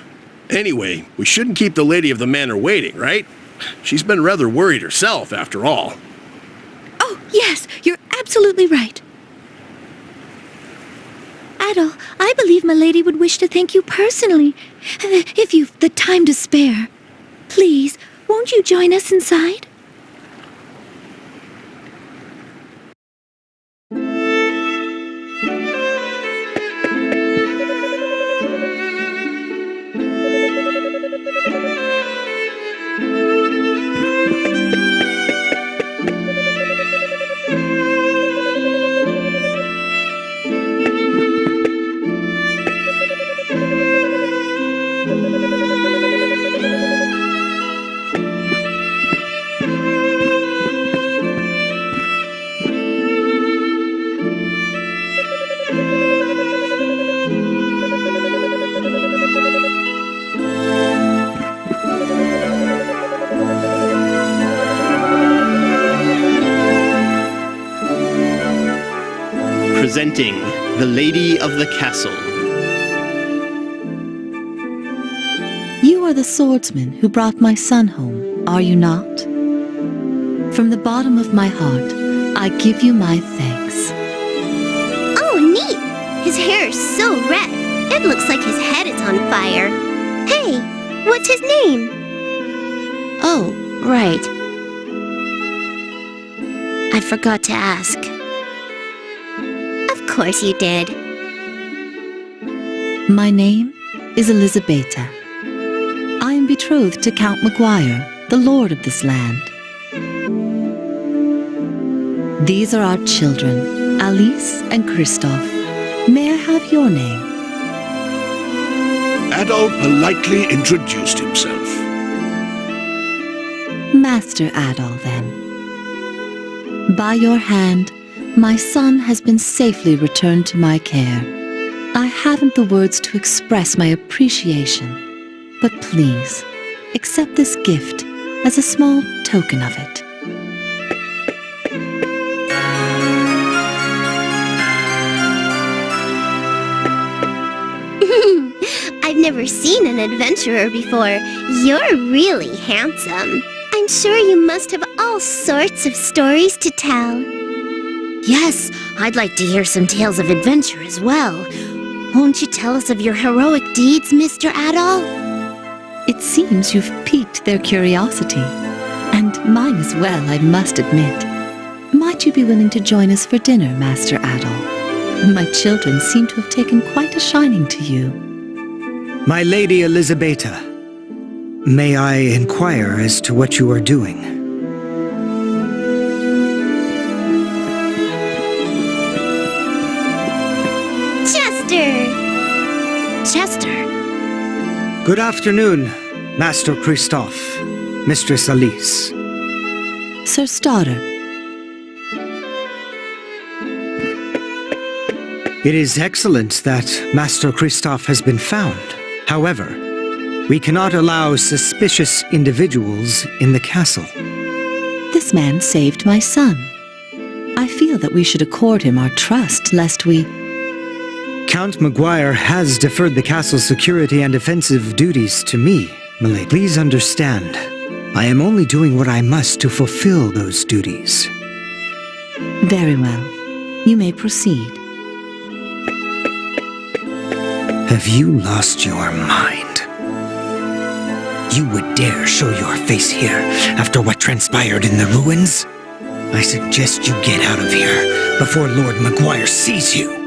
S6: Anyway, we shouldn't keep the lady of the manor waiting, right? She's been rather worried herself, after all.
S13: Oh, yes, you're absolutely right. Adol, I believe milady would wish to thank you personally, if you've the time to spare. Please, won't you join us inside?
S12: Presenting the Lady of the Castle.
S15: You are the swordsman who brought my son home, are you not? From the bottom of my heart, I give you my thanks.
S11: Oh, neat! His hair is so red, it looks like his head is on fire. Hey, what's his name?
S14: Oh, right. I forgot to ask.
S11: Of course you did.
S15: My name is Elizabeta. I am betrothed to Count Maguire, the lord of this land. These are our children, Alice and Christoph. May I have your name?
S7: Adol politely introduced himself.
S15: Master Adol, then. By your hand, my son has been safely returned to my care. I haven't the words to express my appreciation, but please, accept this gift as a small token of it.
S11: I've never seen an adventurer before. You're really handsome. I'm sure you must have all sorts of stories to tell.
S14: Yes, I'd like to hear some tales of adventure as well. Won't you tell us of your heroic deeds, Mr. Adol?
S15: It seems you've piqued their curiosity, and mine as well, I must admit. Might you be willing to join us for dinner, Master Adol? My children seem to have taken quite a shining to you.
S2: My Lady Elizabeta, may I inquire as to what you are doing?
S14: Chester.
S2: Good afternoon, Master Christoph, Mistress Alice.
S15: Sir Stoddard.
S2: It is excellent that Master Christoph has been found. However, we cannot allow suspicious individuals in the castle.
S15: This man saved my son. I feel that we should accord him our trust, lest we...
S2: Count Maguire has deferred the castle's security and defensive duties to me, milady. Please understand, I am only doing what I must to fulfill those duties.
S15: Very well. You may proceed.
S2: Have you lost your mind? You would dare show your face here after what transpired in the ruins? I suggest you get out of here before Lord Maguire sees you.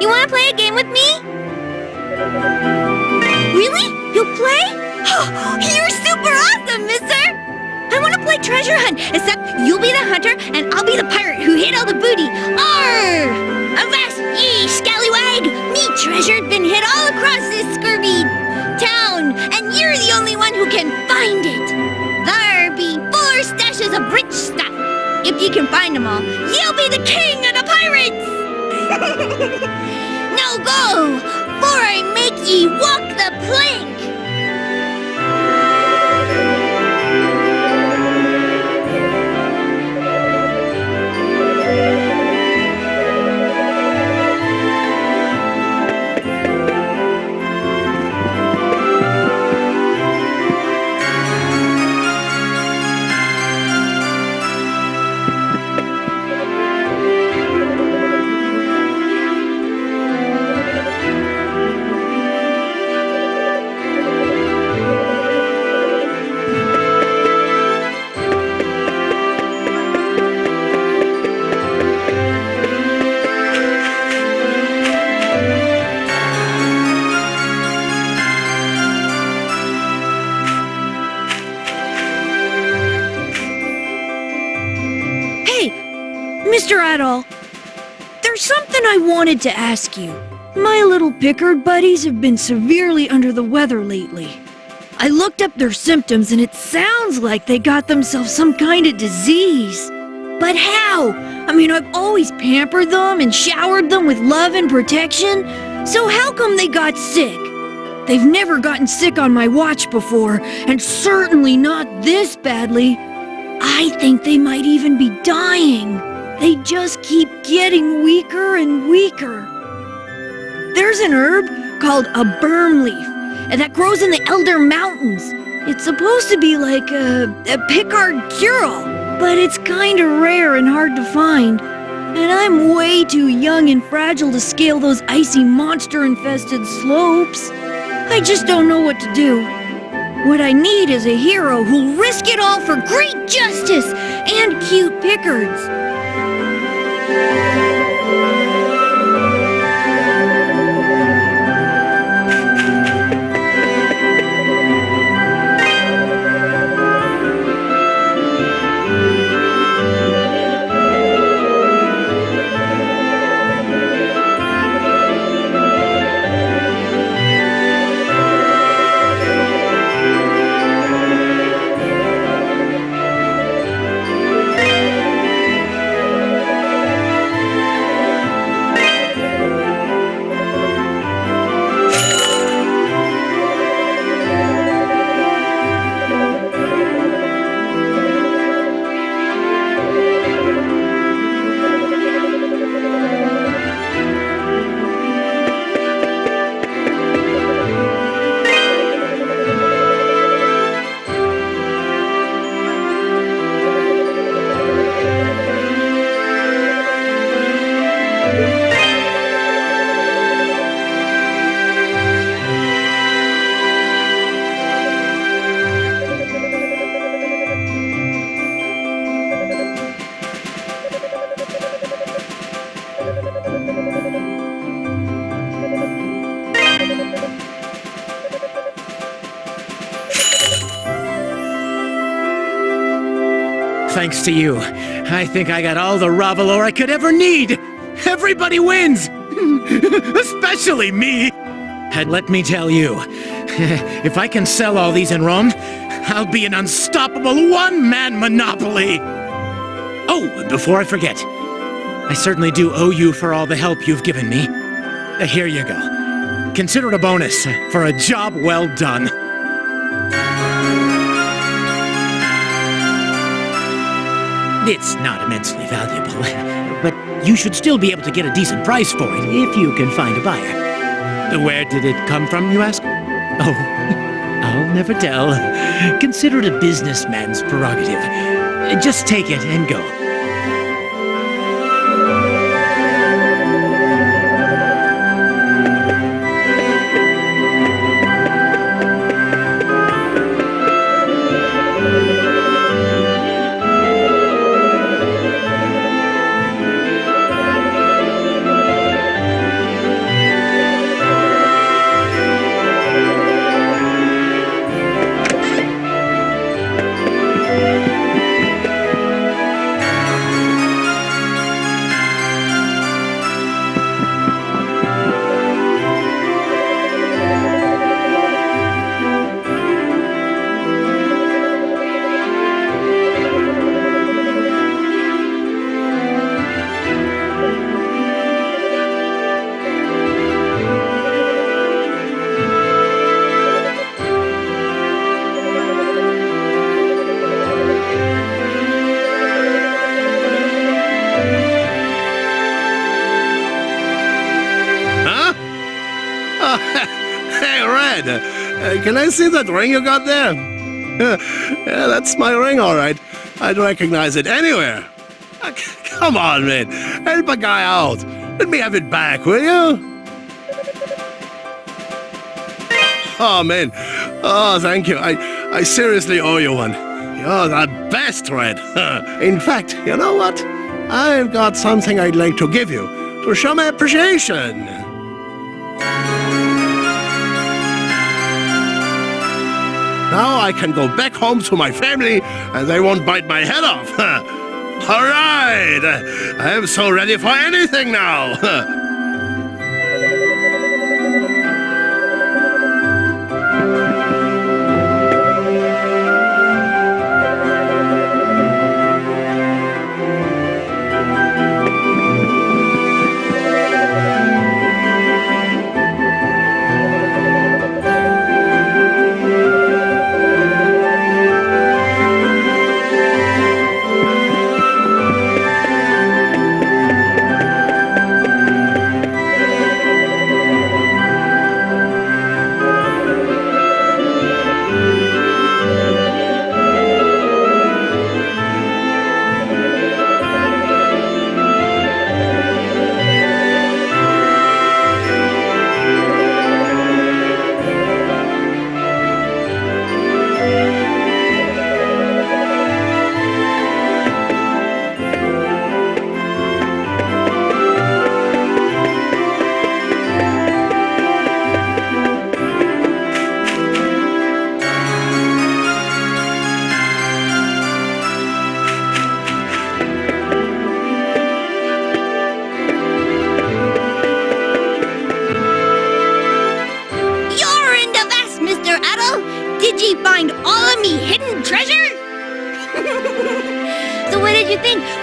S13: You want to play a game with me? Really? You'll play? You're super awesome, mister! I want to play treasure hunt, except you'll be the hunter and I'll be the pirate who hid all the booty. Arr! Avast ye, scallywag! Me treasure's been hid all across this scurvy town, and you're the only one who can find it. There be 4 stashes of rich stuff. If you can find them all, you'll be the king of the pirates! Now go, for I make ye walk the plank!
S16: Mr. Adol, there's something I wanted to ask you. My little Pickard buddies have been severely under the weather lately. I looked up their symptoms and it sounds like they got themselves some kind of disease. But how? I mean, I've always pampered them and showered them with love and protection. So how come they got sick? They've never gotten sick on my watch before, and certainly not this badly. I think they might even be dying. They just keep getting weaker and weaker. There's an herb called a berm leaf that grows in the Elder Mountains. It's supposed to be like a Pickard cure-all, but it's kinda rare and hard to find. And I'm way too young and fragile to scale those icy monster-infested slopes. I just don't know what to do. What I need is a hero who'll risk it all for great justice and cute Pickards.
S1: Thanks to you, I think I got all the Ravalor I could ever need! Everybody wins! Especially me! And let me tell you, if I can sell all these in Rome, I'll be an unstoppable one-man monopoly! Oh, and before I forget, I certainly do owe you for all the help you've given me. Here you go. Consider it a bonus for a job well done. It's not immensely valuable, but you should still be able to get a decent price for it if you can find a buyer. Where did it come from, you ask? Oh, I'll never tell. Consider it a businessman's prerogative. Just take it and go.
S6: Hey, Red, can I see that ring you got there? Yeah, that's my ring, all right. I'd recognize it anywhere. Come on, man. Help a guy out. Let me have it back, will you? Oh, man. Oh, thank you. I seriously owe you one. You're the best, Red. In fact, you know what? I've got something I'd like to give you to show my appreciation. Now I can go back home to my family and they won't bite my head off. All right. I'm so ready for anything now.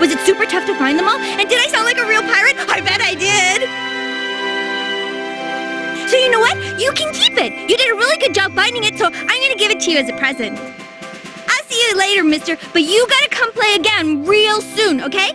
S5: Was it super tough to find them all? And did I sound like a real pirate? I bet I did! So you know what? You can keep it! You did a really good job finding it, so I'm gonna give it to you as a present. I'll see you later, mister, but you gotta come play again real soon, okay?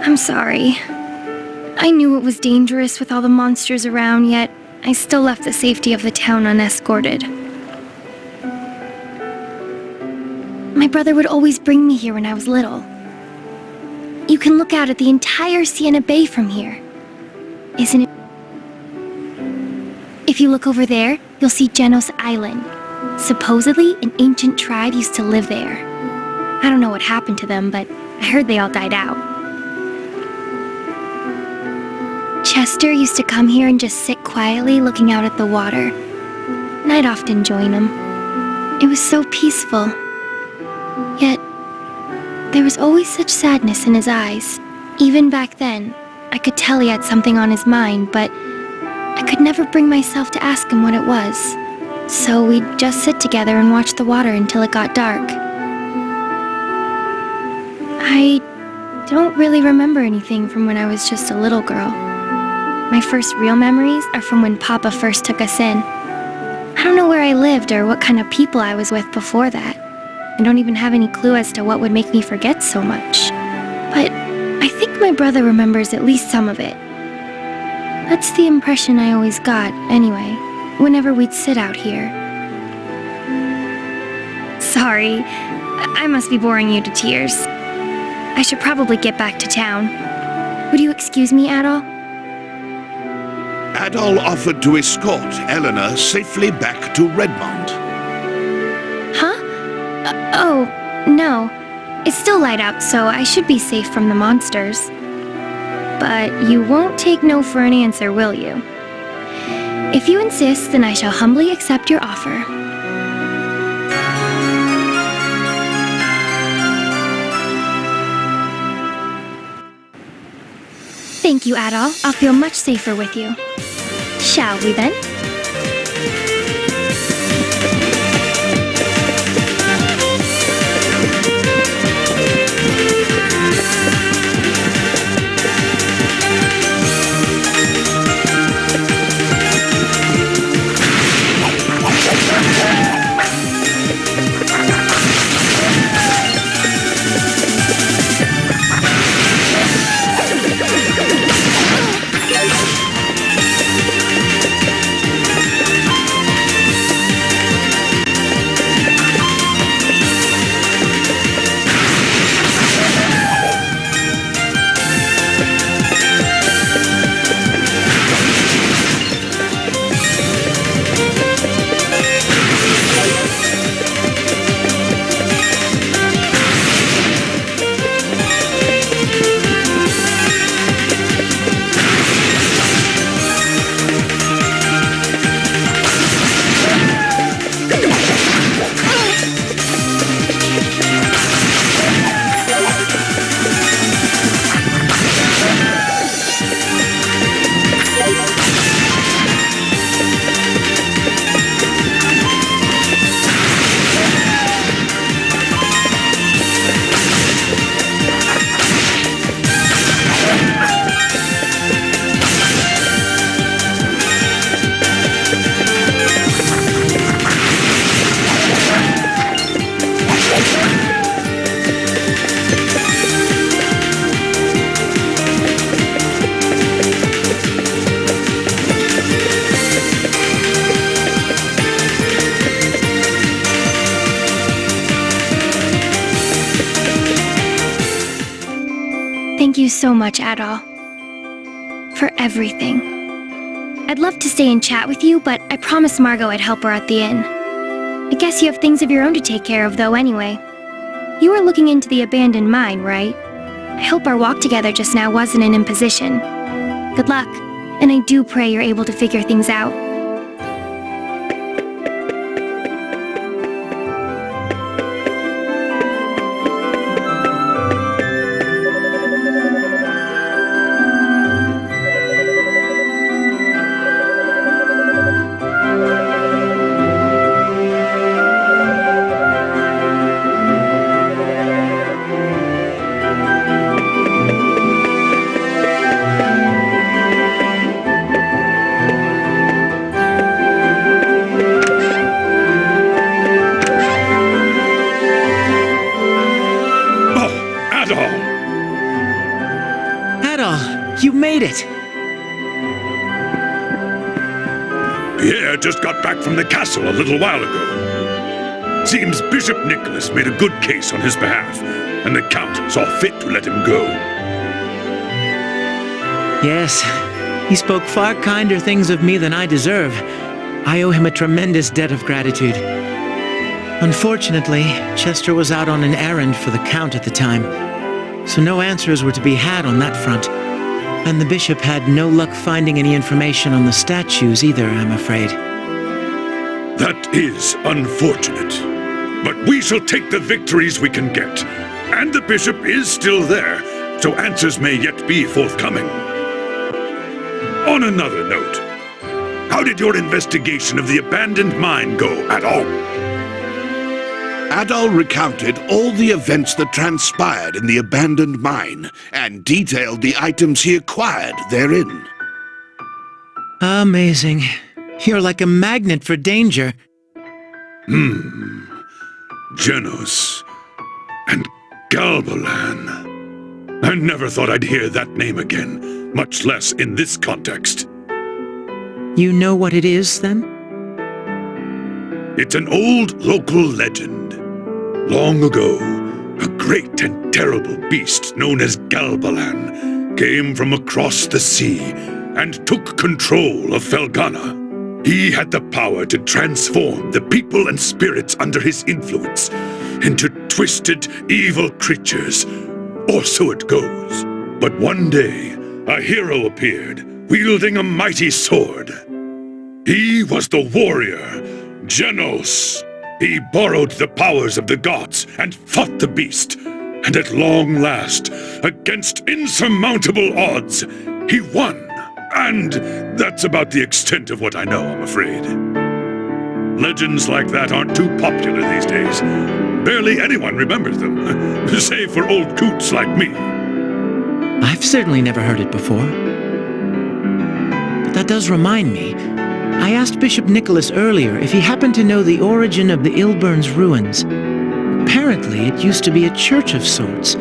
S5: I'm sorry. I knew it was dangerous with all the monsters around, yet I still left the safety of the town unescorted. My brother would always bring me here when I was little. You can look out at the entire Sienna Bay from here. Isn't it? If you look over there, you'll see Genos Island. Supposedly, an ancient tribe used to live there. I don't know what happened to them, but I heard they all died out. Chester used to come here and just sit quietly looking out at the water, and I'd often join him. It was so peaceful. Yet, there was always such sadness in his eyes. Even back then, I could tell he had something on his mind, but I could never bring myself to ask him what it was. So we'd just sit together and watch the water until it got dark. I don't really remember anything from when I was just a little girl. My first real memories are from when Papa first took us in. I don't know where I lived or what kind of people I was with before that. I don't even have any clue as to what would make me forget so much. But I think my brother remembers at least some of it. That's the impression I always got, anyway, whenever we'd sit out here. Sorry, I must be boring you to tears. I should probably get back to town. Would you excuse me, Adol?
S7: Adol offered to escort Eleanor safely back to Redmond.
S5: Huh? Oh, no. It's still light out, so I should be safe from the monsters. But you won't take no for an answer, will you? If you insist, then I shall humbly accept your offer. Thank you, Adol. I'll feel much safer with you. Shall we then? Thank you so much, Adol. For everything. I'd love to stay and chat with you, but I promised Margot I'd help her at the inn. I guess you have things of your own to take care of, though, anyway. You were looking into the abandoned mine, right? I hope our walk together just now wasn't an imposition. Good luck, and I do pray you're able to figure things out.
S1: You made it!
S9: Pierre just got back from the castle a little while ago. Seems Bishop Nicholas made a good case on his behalf, and the Count saw fit to let him go.
S1: Yes, he spoke far kinder things of me than I deserve. I owe him a tremendous debt of gratitude. Unfortunately, Chester was out on an errand for the Count at the time, so no answers were to be had on that front. And the bishop had no luck finding any information on the statues either, I'm afraid.
S9: That is unfortunate. But we shall take the victories we can get. And the bishop is still there, so answers may yet be forthcoming. On another note, how did your investigation of the abandoned mine go at all?
S7: Adol recounted all the events that transpired in the abandoned mine and detailed the items he acquired therein.
S1: Amazing. You're like a magnet for danger.
S9: Genos. And Galbalan. I never thought I'd hear that name again, much less in this context.
S1: You know what it is, then?
S9: It's an old local legend. Long ago, a great and terrible beast known as Galbalan came from across the sea and took control of Felghana. He had the power to transform the people and spirits under his influence into twisted, evil creatures, or so it goes. But one day, a hero appeared, wielding a mighty sword. He was the warrior, Genos. He borrowed the powers of the gods and fought the beast, and at long last, against insurmountable odds, he won. And that's about the extent of what I know, I'm afraid. Legends like that aren't too popular these days. Barely anyone remembers them, save for old coots like me.
S1: I've certainly never heard it before. But that does remind me. I asked Bishop Nicholas earlier if he happened to know the origin of the Ilburn's ruins. Apparently, it used to be a church of sorts,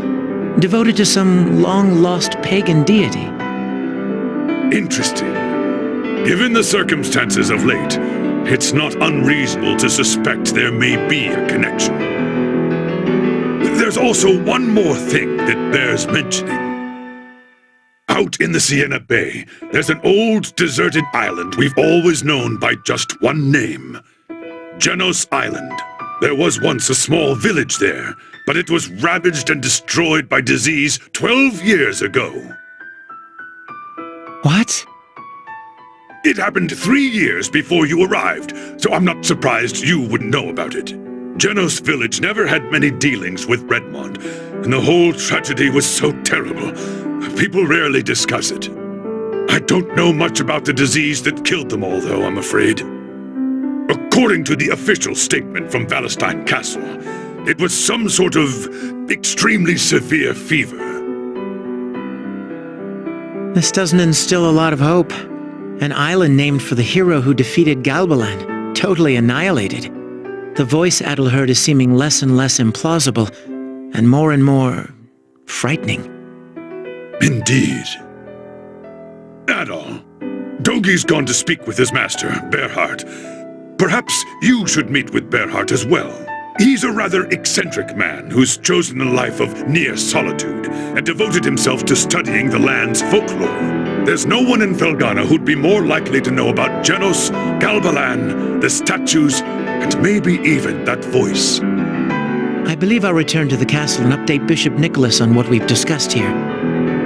S1: devoted to some long-lost pagan deity.
S9: Interesting. Given the circumstances of late, it's not unreasonable to suspect there may be a connection. There's also one more thing that bears mentioning. Out in the Siena Bay, there's an old deserted island we've always known by just one name. Genos Island. There was once a small village there, but it was ravaged and destroyed by disease 12 years ago.
S1: What?
S9: It happened 3 years before you arrived, so I'm not surprised you wouldn't know about it. Genos Village never had many dealings with Redmond, and the whole tragedy was so terrible, people rarely discuss it. I don't know much about the disease that killed them all, though, I'm afraid. According to the official statement from Valestein Castle, it was some sort of extremely severe fever.
S1: This doesn't instill a lot of hope. An island named for the hero who defeated Galbalan, totally annihilated. The voice Adol heard is seeming less and less implausible, and more frightening.
S9: Indeed. Adol, Dogi's gone to speak with his master, Berhart. Perhaps you should meet with Berhart as well. He's a rather eccentric man who's chosen a life of near solitude and devoted himself to studying the land's folklore. There's no one in Felghana who'd be more likely to know about Genos, Galbalan, the statues, and maybe even that voice.
S1: I believe I'll return to the castle and update Bishop Nicholas on what we've discussed here.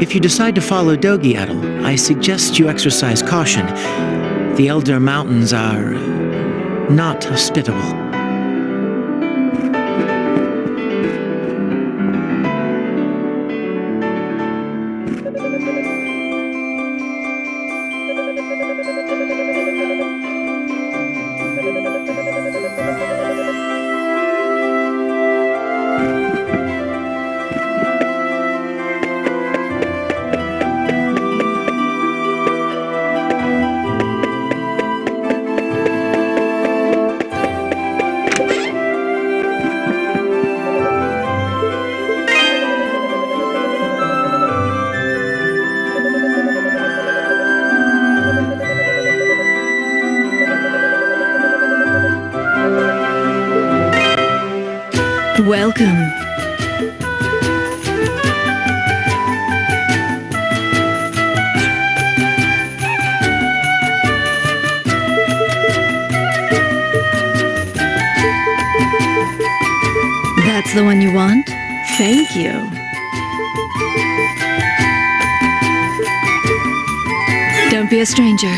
S1: If you decide to follow Dogi, Adol, I suggest you exercise caution. The Elder Mountains are not hospitable.
S16: Welcome. That's the one you want? Thank you. Don't be a stranger.